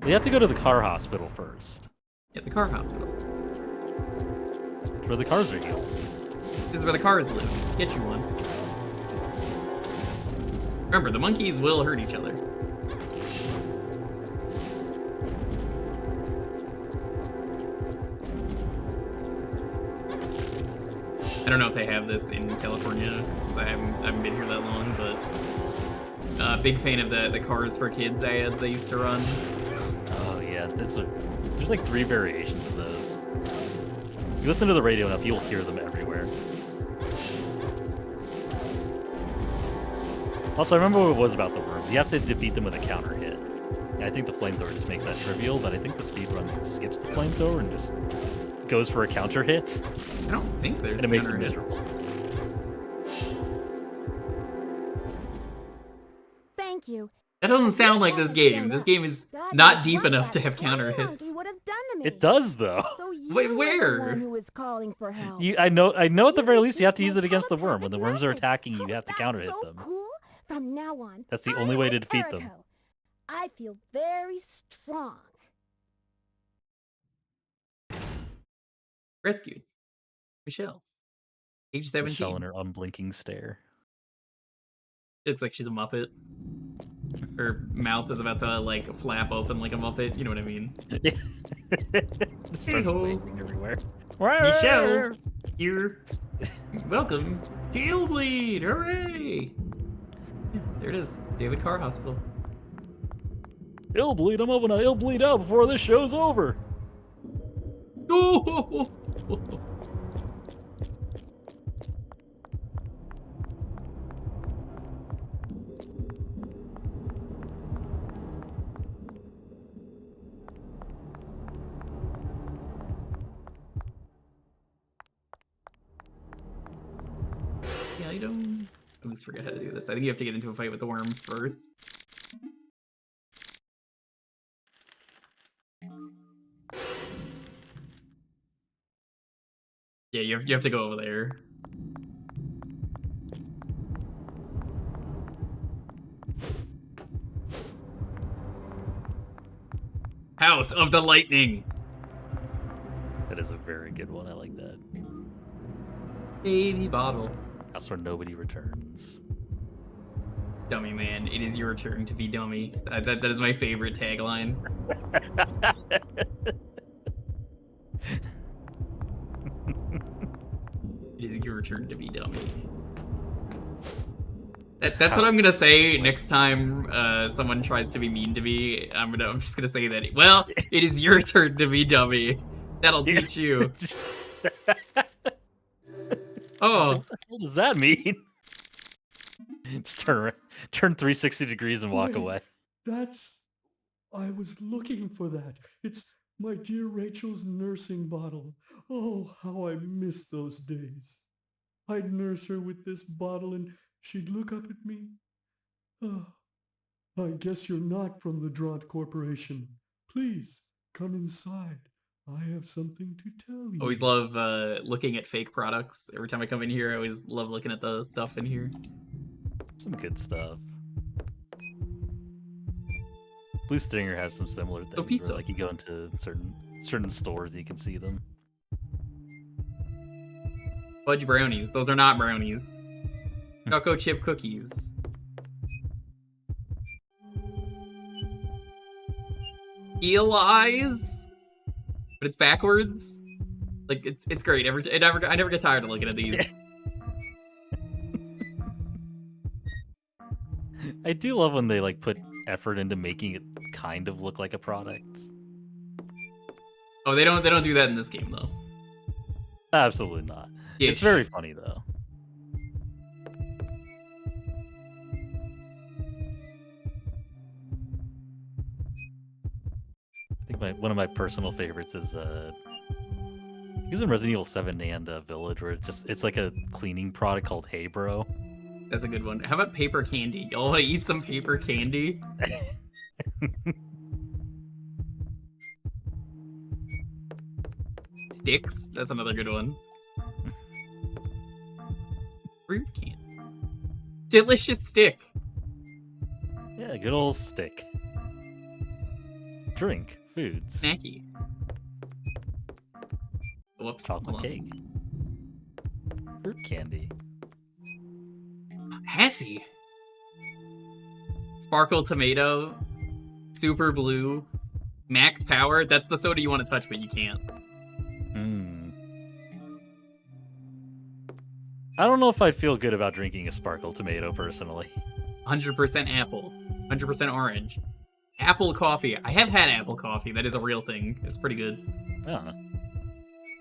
We have to go to the car hospital first. At the car hospital. Where the cars are healed. This is where the cars live. Get you one. Remember, the monkeys will hurt each other. I don't know if they have this in California, because I haven't been here that long, but big fan of the Cars for Kids ads they used to run. Oh yeah, there's like 3 variations of those. If you listen to the radio enough, you'll hear them everywhere. Also, I remember what it was about the worms. You have to defeat them with a counter hit. And I think the flamethrower just makes that trivial, but I think the speedrun skips the flamethrower and just goes for a counter hit. I don't think there's And it makes it counter hits. miserable. Thank you. That doesn't sound like this game. This game is God not knows deep what enough that to have counter monkey hits. would have done to me. It does though. So you Wait, were the where? one who was calling for help. I know at the very least you have to My use it against the worm. When the worms are telepathic attacking you, message. you have to Oh, counter hit that's them. so cool. From now on, That's the I only way to like defeat them. Erico. I feel very strong. Rescued. Michelle. Age 17. Michelle and her unblinking stare. Looks like she's a Muppet. Her mouth is about to, like, flap open like a Muppet. You know what I mean? It starts Hey-ho. waving everywhere. Michelle, you're welcome to Illbleed. Hooray! Yeah, there it is. David Carr Hospital. Illbleed, I'm hoping I'll bleed out before this show's over. Oh! Yeah, I don't. I always forget how to do this. I think you have to get into a fight with the worm first. Yeah, you have to go over there. House of the Lightning. That is a very good one. I like that. Baby bottle. House where nobody returns. Dummy man, it is your turn to be dummy. That is my favorite tagline. It is your turn to be dummy. That's what I'm gonna say next time someone tries to be mean to me. I'm just gonna say that. Well, it is your turn to be dummy. That'll teach you. Oh, What does that mean? Just turn around, turn 360 degrees and walk away. I was looking for that. It's my dear Rachel's nursing bottle. Oh, how I miss those days. I'd nurse her with this bottle and she'd look up at me. Oh, I guess you're not from the Draught Corporation. Please, come inside. I have something to tell you. Always love looking at fake products. Every time I come in here, I always love looking at the stuff in here. Some good stuff. Blue Stinger has some similar things. pizza. Where, like you go into certain stores, you can see them. Fudge brownies. Those are not brownies. Choco chip cookies. Eel eyes, but it's backwards. Like it's great. I never get tired of looking at these. I do love when they like put effort into making it kind of look like a product. Oh, they don't do that in this game though. Absolutely not. Ish. It's very funny though. I think one of my personal favorites is he's in Resident Evil 7 and Village, where it's like a cleaning product called Hey Bro. That's a good one. How about paper candy? Y'all want to eat some paper candy? Sticks? That's another good one. Fruit candy. Delicious stick. Yeah, good old stick. Drink. Foods. Snacky. Whoops. Chocolate cake. Fruit candy. Hessy. Sparkle tomato. Super blue. Max power. That's the soda you want to touch, but you can't. I don't know if I'd feel good about drinking a sparkle tomato personally. 100% apple. 100% orange. Apple coffee. I have had apple coffee. That is a real thing. It's pretty good. Yeah.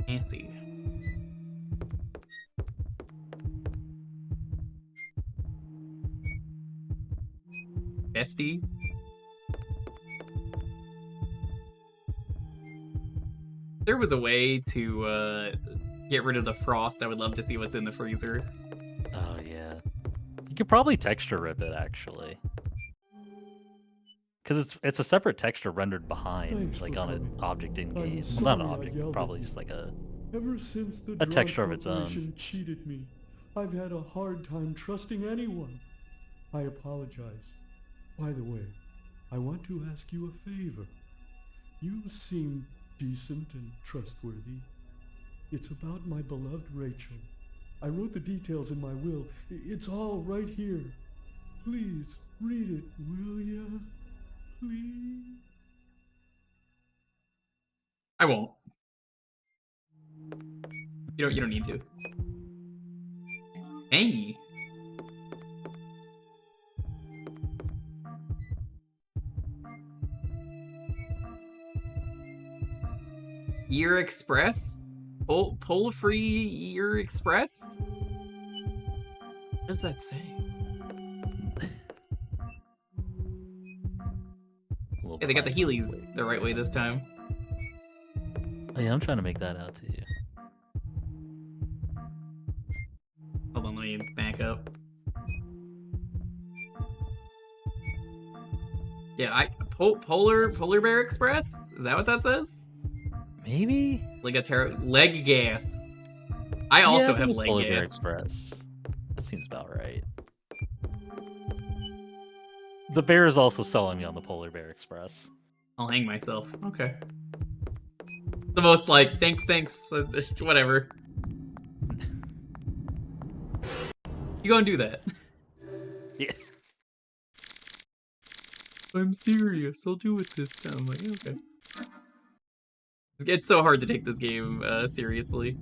Fancy. Bestie. There was a way to get rid of the frost. I would love to see what's in the freezer. Oh yeah. You could probably texture rip it actually. Because it's a separate texture rendered behind, like on an object in game. Well, not an object, probably just like a texture of its own. Cheated me. I've had a hard time trusting anyone. I apologize. By the way, I want to ask you a favor. You seem decent and trustworthy. It's about my beloved Rachel. I wrote the details in my will. It's all right here. Please read it, will ya? Please? I won't. You don't need to. Hey. Year Express? Pull free Year Express? What does that say? Yeah, they got the Heelys the right way this time. Oh yeah, I'm trying to make that out to you. Hold on, let me back up. Yeah, Polar Bear Express? Is that what that says? Maybe? Leg gas. I also have leg Polar gas. Bear Express. That seems about right. The bear is also selling me on the Polar Bear Express. I'll hang myself. Okay. The most like, thanks, just whatever. You gonna do that? Yeah. I'm serious. I'll do it this time. I'm like, okay. It's so hard to take this game seriously.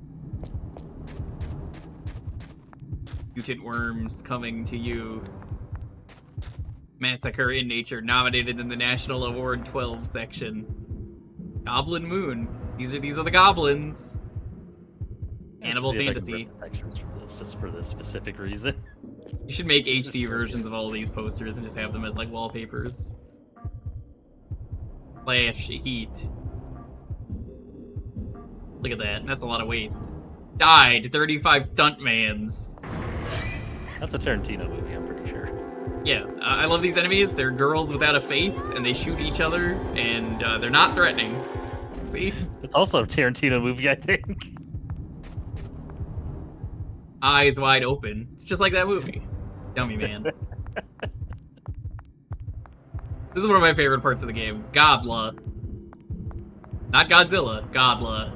Mutant worms coming to you. Massacre in Nature nominated in the National Award 12 section. Goblin Moon. These are the goblins. Animal Fantasy. Pictures from this just for this specific reason. You should make HD versions of all these posters and just have them as like wallpapers. Flash, heat. Look at that. That's a lot of waste. Died. 35 stuntmans. That's a Tarantino movie, I'm pretty sure. Yeah, I love these enemies. They're girls without a face, and they shoot each other, and they're not threatening. See? It's also a Tarantino movie, I think. Eyes wide open. It's just like that movie. Dummy man. This is one of my favorite parts of the game. Godla. Not Godzilla. Godla.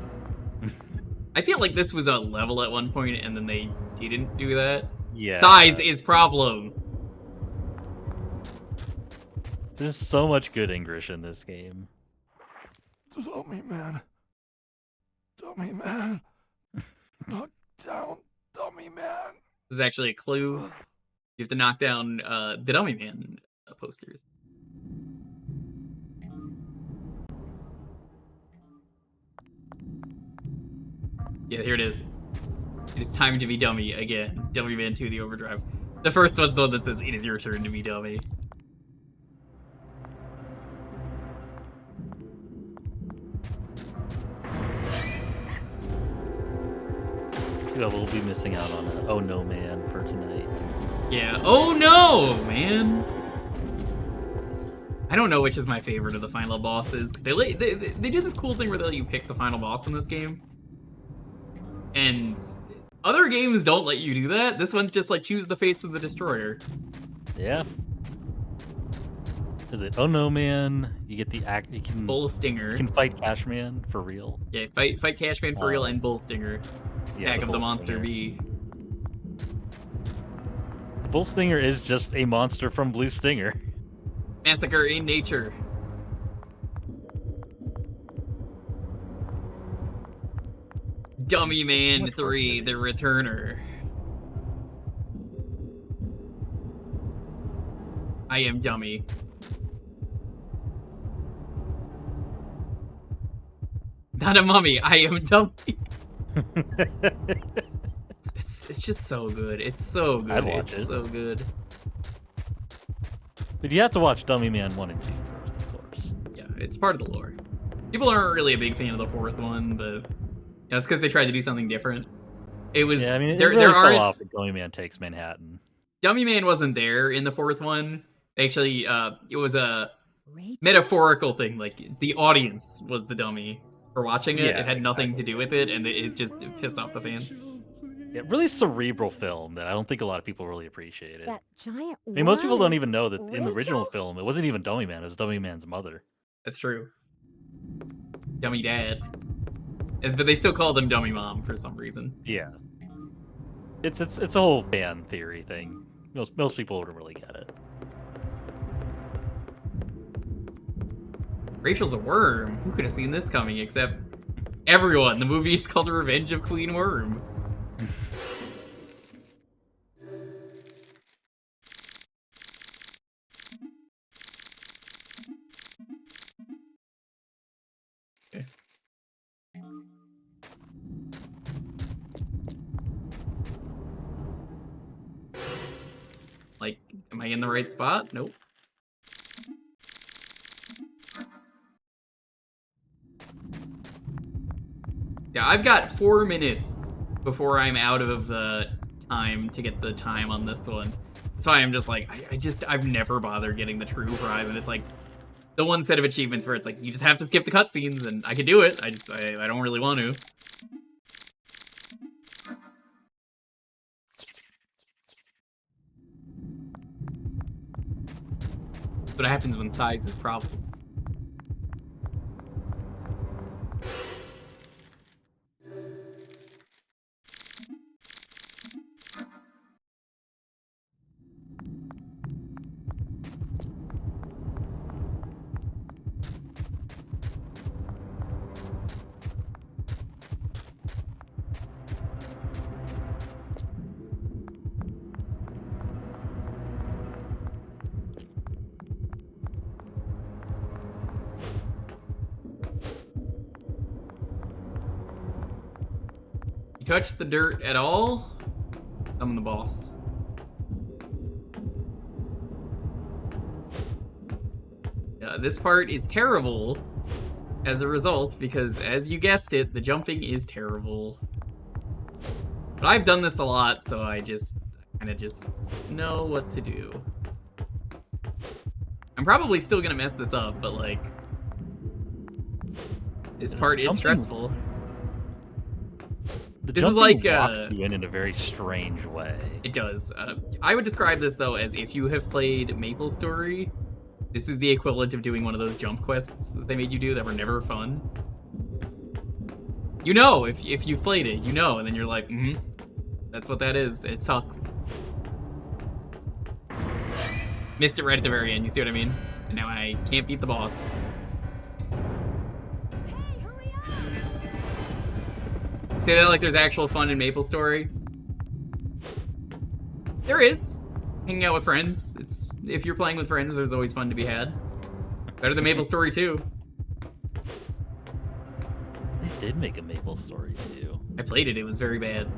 I feel like this was a level at one point, and then they didn't do that. Yeah. Size is problem. There's so much good English in this game. Dummy man. Dummy man. Knock down Dummy man. This is actually a clue. You have to knock down the Dummy Man posters. Yeah, here it is. It is time to be dummy again. Dummy Man 2, the Overdrive. The first one's the one that says, it is your turn to be dummy. We'll be missing out on a Oh No Man for tonight. Yeah. Oh no, man. I don't know which is my favorite of the final bosses, because they do this cool thing where they let you pick the final boss in this game. And other games don't let you do that. This one's just like choose the face of the destroyer. Yeah. Is it Oh No Man? You get the act. You can Bull Stinger. You can fight Cashman for real. Yeah, fight Cashman for real and Bull Stinger. Yeah, Attack of the Monster Stinger. Bee. The Bull Stinger is just a monster from Blue Stinger. Massacre in Nature. Dummy Man 3, The Returner. I am dummy. Not a mummy, I am dummy. It's just so good. It's so good. I'd watch it's it. so good. But you have to watch Dummy Man 1 and 2 first, of course. Yeah, it's part of the lore. People aren't really a big fan of the fourth one, but yeah, it's because they tried to do something different. It was Yeah, I mean, there. it really There fell are off that Dummy Man takes Manhattan. Dummy Man wasn't there in the fourth one. Actually, it was a metaphorical thing. Like the audience was the dummy for watching it. Yeah, it had nothing to do with it, and it just pissed off the fans. Yeah, really cerebral film that I don't think a lot of people really appreciated. That giant I mean, most people worm. don't even know that in the original Rachel? film, it wasn't even Dummy Man, it was Dummy Man's mother. That's true. Dummy Dad. But they still call them Dummy Mom for some reason. Yeah. It's a whole fan theory thing. Most people wouldn't really get it. Rachel's a worm. Who could have seen this coming except everyone? The movie is called Revenge of Queen Worm. Okay. Like, am I in the right spot? Nope. Yeah, I've got 4 minutes before I'm out of time to get the time on this one. That's why I'm just like, I've never bothered getting the true prize, and it's like the one set of achievements where it's like, you just have to skip the cutscenes, and I can do it, I don't really want to. That's what happens when size is problem. touch the dirt at all, I'm the boss. This part is terrible as a result, because as you guessed it, the jumping is terrible. But I've done this a lot, so I kind of just know what to do. I'm probably still gonna mess this up, but like, this part is stressful. This is like locks you in a very strange way. It does. I would describe this though as if you have played MapleStory, this is the equivalent of doing one of those jump quests that they made you do that were never fun. You know, if you've played it, you know, and then you're like, that's what that is. It sucks. Missed it right at the very end, you see what I mean? And now I can't beat the boss. Hey, hurry up! Say that like there's actual fun in MapleStory. There is. Hanging out with friends. If you're playing with friends, there's always fun to be had. Better than MapleStory 2. They did make a MapleStory 2. I played it, it was very bad.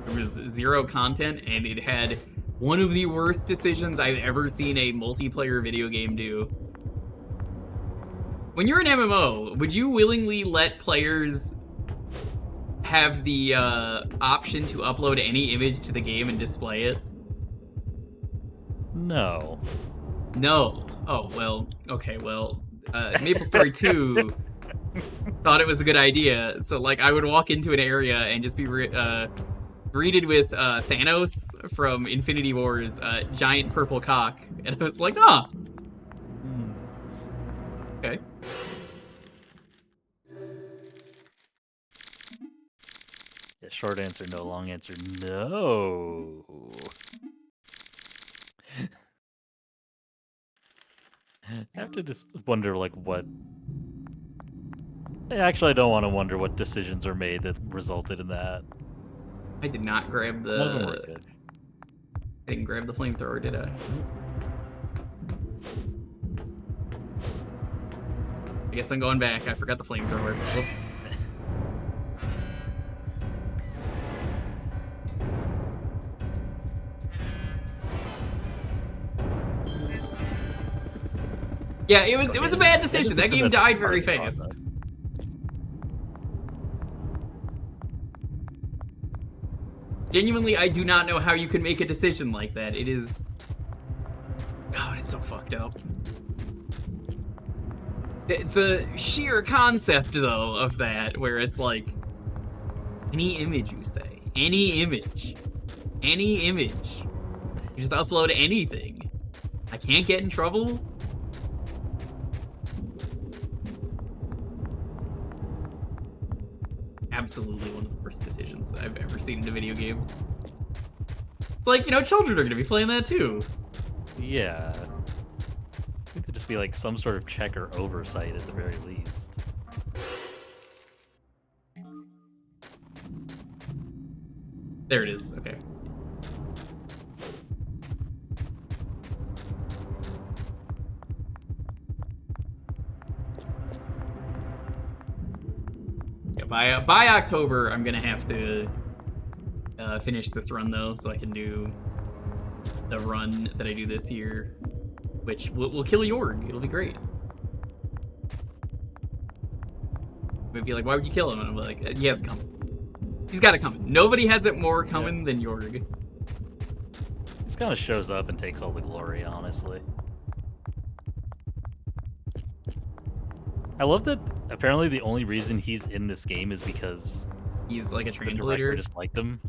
There was 0 content, and it had one of the worst decisions I've ever seen a multiplayer video game do. When you're an MMO, would you willingly let players have the option to upload any image to the game and display it? No. No. Oh, well, okay, well, MapleStory 2 thought it was a good idea, so, like, I would walk into an area and just be greeted with Thanos from Infinity War's giant purple cock, and I was like, ah! Okay. Yeah, short answer, no. Long answer, no. I have to just wonder, like, what... Actually, I don't want to wonder what decisions are made that resulted in that. I did not grab the... None of them were good. I didn't grab the flamethrower, did I? I guess I'm going back. I forgot the flamethrower. Whoops. Yeah, it was a bad decision. That game died very fast. Genuinely, I do not know how you can make a decision like that. It is... Oh, it's so fucked up. The sheer concept, though, of that, where it's like, any image you say, any image, you just upload anything. I can't get in trouble? Absolutely one of the worst decisions I've ever seen in a video game. It's like, you know, children are gonna be playing that too. Yeah. I think there'd just be like some sort of check or oversight at the very least. There it is, okay. Yeah, by October, I'm gonna have to finish this run though, so I can do the run that I do this year, which will kill Jorg. It'll be great. We'd be like, why would you kill him? And I'm like, he has it coming. He's got it coming. Nobody has it more coming than Jorg. He just kind of shows up and takes all the glory, honestly. I love that apparently the only reason he's in this game is because he's like a translator. The director just liked him.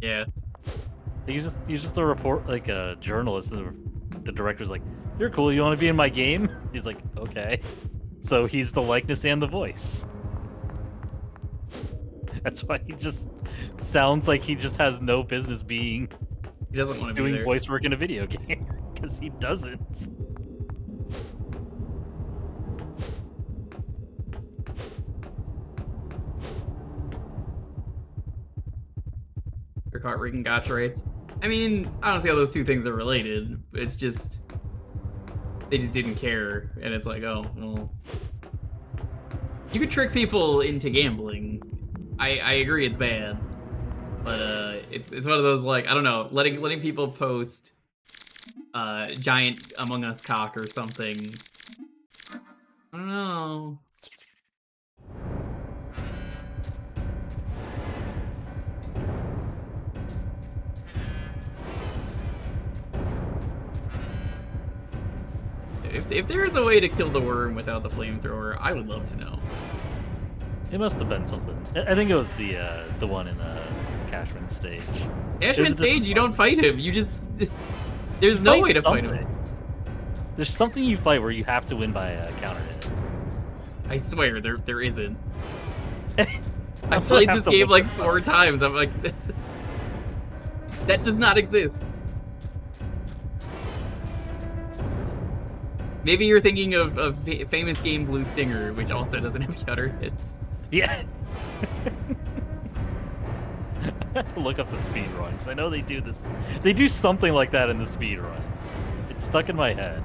Yeah. He's just a report, like a journalist, and the director's like, "You're cool. You want to be in my game?" He's like, "Okay." So he's the likeness and the voice. That's why he just sounds like he just has no business being. He doesn't want to doing be there. Voice work in a video game because he doesn't. They're caught rigging gotcha rates. I mean, I don't see how those two things are related. It's just they just didn't care, and it's like, oh well. You could trick people into gambling. I agree it's bad, but it's one of those, like, I don't know, letting people post giant Among Us cock or something. I don't know. If there's a way to kill the worm without the flamethrower, I would love to know. It must have been something. I think it was the one in the Cashman stage. Cashman stage, you don't fight him. You just... There's no way to fight him. There's something you fight where you have to win by a counter hit. I swear, there isn't. I've played this game like 4 times. I'm like... that does not exist. Maybe you're thinking of famous game Blue Stinger, which also doesn't have counter hits. Yeah. I have to look up the speed run because I know they do this. They do something like that in the speed run. It's stuck in my head.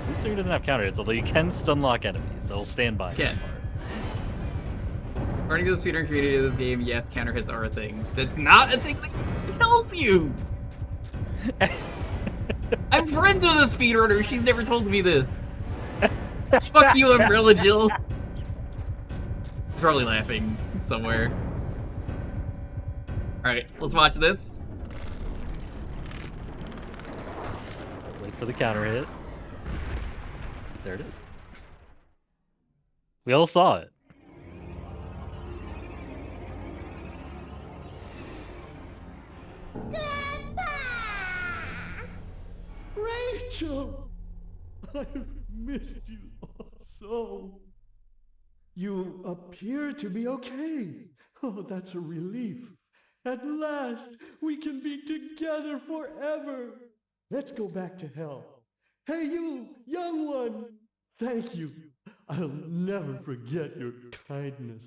Blue Stinger doesn't have counter hits, although you can stun lock enemies. So I'll stand by that part. According to the speedrun community of this game, yes, counter hits are a thing. That's not a thing that kills you! I'm friends with a speedrunner, she's never told me this. Fuck you, Umbrella Jill. It's probably laughing somewhere. Alright, let's watch this. Wait for the counter hit. There it is. We all saw it. Rachel! I've missed you so. You appear to be okay. Oh, that's a relief. At last, we can be together forever. Let's go back to hell. Hey, you, young one! Thank you. I'll never forget your kindness.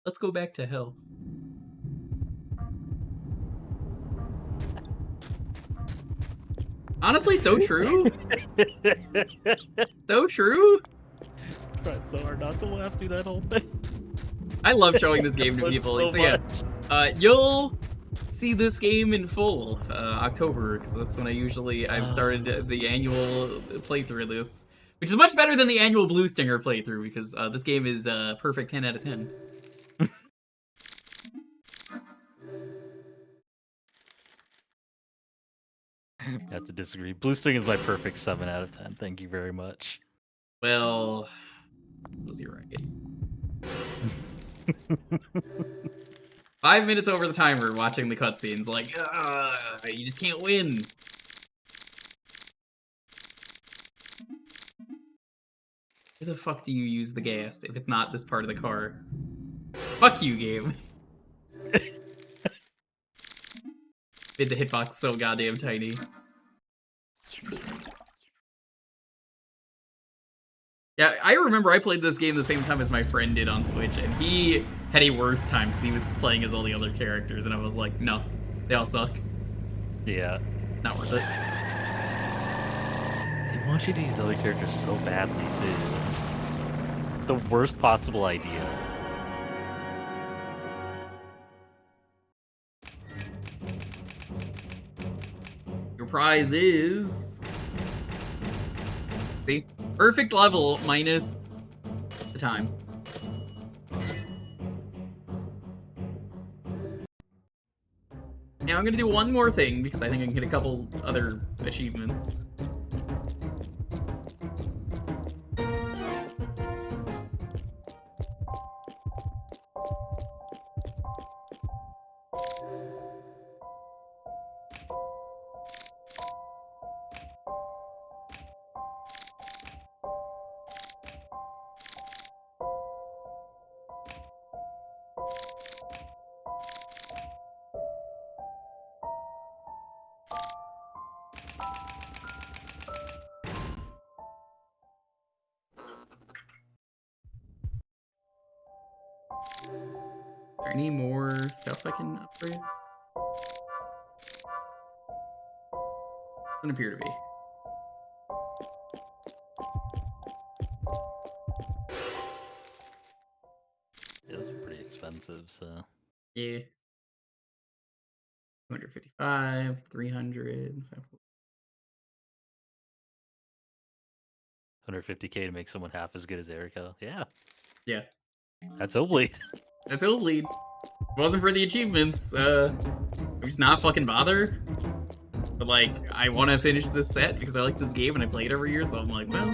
Let's go back to hell. Honestly, so true. So true. Tried so hard not to laugh through that whole thing. I love showing this game to people. So yeah, you'll see this game in full October, because that's when I've started the annual playthrough of this, which is much better than the annual Blue Stinger playthrough, because this game is perfect 10 out of 10. I have to disagree. Blue Stinger is my perfect 7 out of 10. Thank you very much. Well, was you right? 5 minutes over the timer watching the cutscenes, like, you just can't win. Where the fuck do you use the gas if it's not this part of the car? Fuck you, game. Made the hitbox so goddamn tiny. Yeah, I remember I played this game the same time as my friend did on Twitch, and he had a worse time because he was playing as all the other characters, and I was like, no, they all suck. Yeah. Not worth it. They want you to use other characters so badly, too. It's just the worst possible idea. Your prize is... See? Perfect level minus the time. Now I'm gonna do one more thing because I think I can get a couple other achievements. there any more stuff I can upgrade? Doesn't appear to be. Yeah, those are pretty expensive, so. Yeah. 255, 300. 150k to make someone half as good as Erico. Yeah. Yeah. That's Illbleed. That's Illbleed. If it wasn't for the achievements, we just not fucking bother. But like, I want to finish this set because I like this game and I play it every year, so I'm like, well,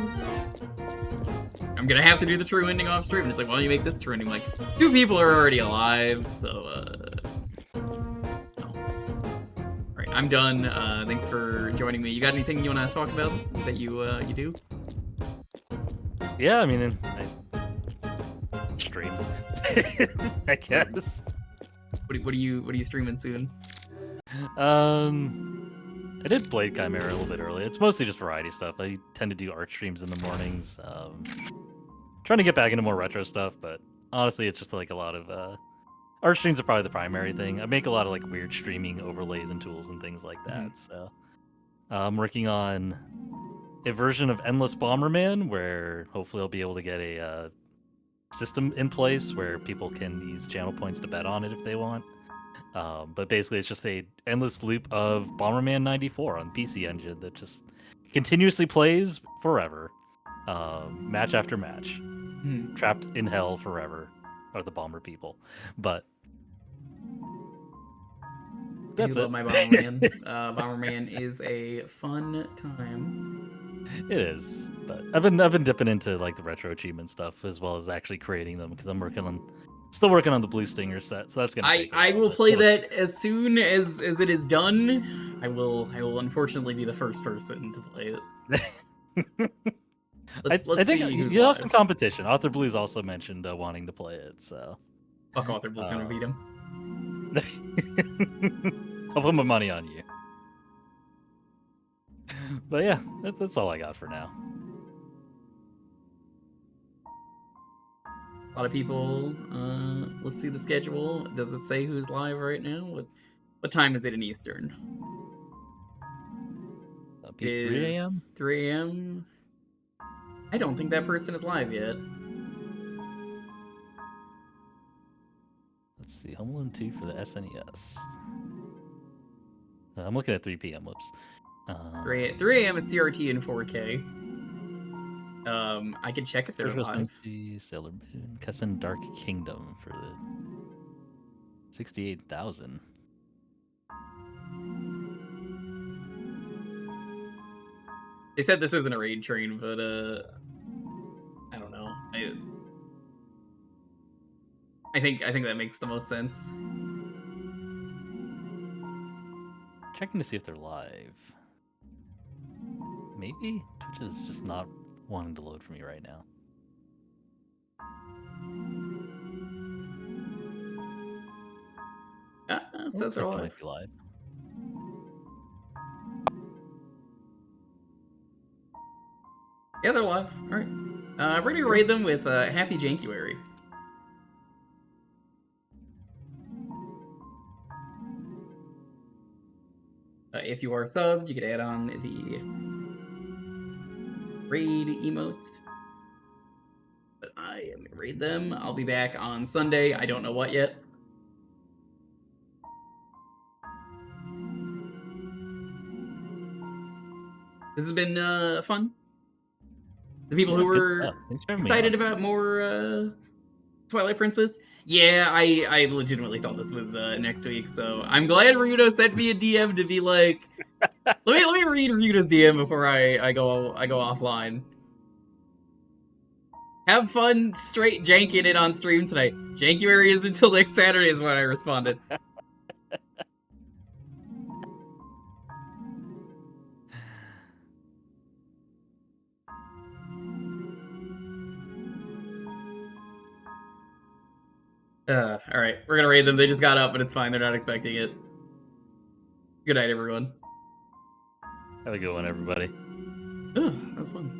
I'm gonna have to do the true ending off stream. And it's like, why don't you make this true ending? Like, 2 people are already alive, so no. Alright, I'm done. Thanks for joining me. You got anything you want to talk about that you do? Yeah, I mean, I streamed. I guess. What are you streaming soon? I did Blade Chimera a little bit earlier. It's mostly just variety stuff. I tend to do art streams in the mornings. Trying to get back into more retro stuff, but honestly, it's just like a lot of art streams are probably the primary thing. I make a lot of like weird streaming overlays and tools and things like that. So I'm working on a version of Endless Bomberman where hopefully I'll be able to get a system in place where people can use channel points to bet on it if they want. But basically, it's just a endless loop of Bomberman 94 on PC Engine that just continuously plays forever, match after match. Trapped in hell forever are the Bomber people. But that's I love my Bomberman. Bomberman is a fun time. It is, but I've been dipping into like the retro achievement stuff as well as actually creating them because I'm still working on the Blue Stinger set, so that's gonna. I will play that as soon as it is done. I will unfortunately be the first person to play it. Let's I think see who's you have live. some competition. Author Blues also mentioned wanting to play it, so. Fuck Author Blues gonna beat him. I'll put my money on you. But yeah, that's all I got for now. A lot of people. Let's see the schedule. Does it say who's live right now? What time is it in Eastern? That'll be 3 a.m. 3 a.m. I don't think that person is live yet. Let's see, Home Alone 2 for the SNES. I'm looking at 3 p.m. Whoops. 3 a.m. is CRT in 4K. I can check if they're live. Sailor Moon, Kessin Dark Kingdom for the 68,000. They said this isn't a raid train, but I don't know. I think that makes the most sense. Checking to see if they're live. Maybe Twitch is just not wanting to load for me right now. It says they're live. Might be live. Yeah, they're live. All right. We're gonna raid them with Happy Jankuary. If you are subbed, you could add on the raid emote. But I am gonna raid them. I'll be back on Sunday. I don't know what yet. This has been fun. The people who were excited about more Twilight Princess. Yeah, I legitimately thought this was next week, so I'm glad Ryudo sent me a DM to be like, let me read Ryudo's DM before I go offline. Have fun straight janking it on stream tonight. Jankuary is until next Saturday is when I responded. Alright, we're gonna raid them. They just got up, but it's fine. They're not expecting it. Good night, everyone. Have a good one, everybody. Oh, that was fun.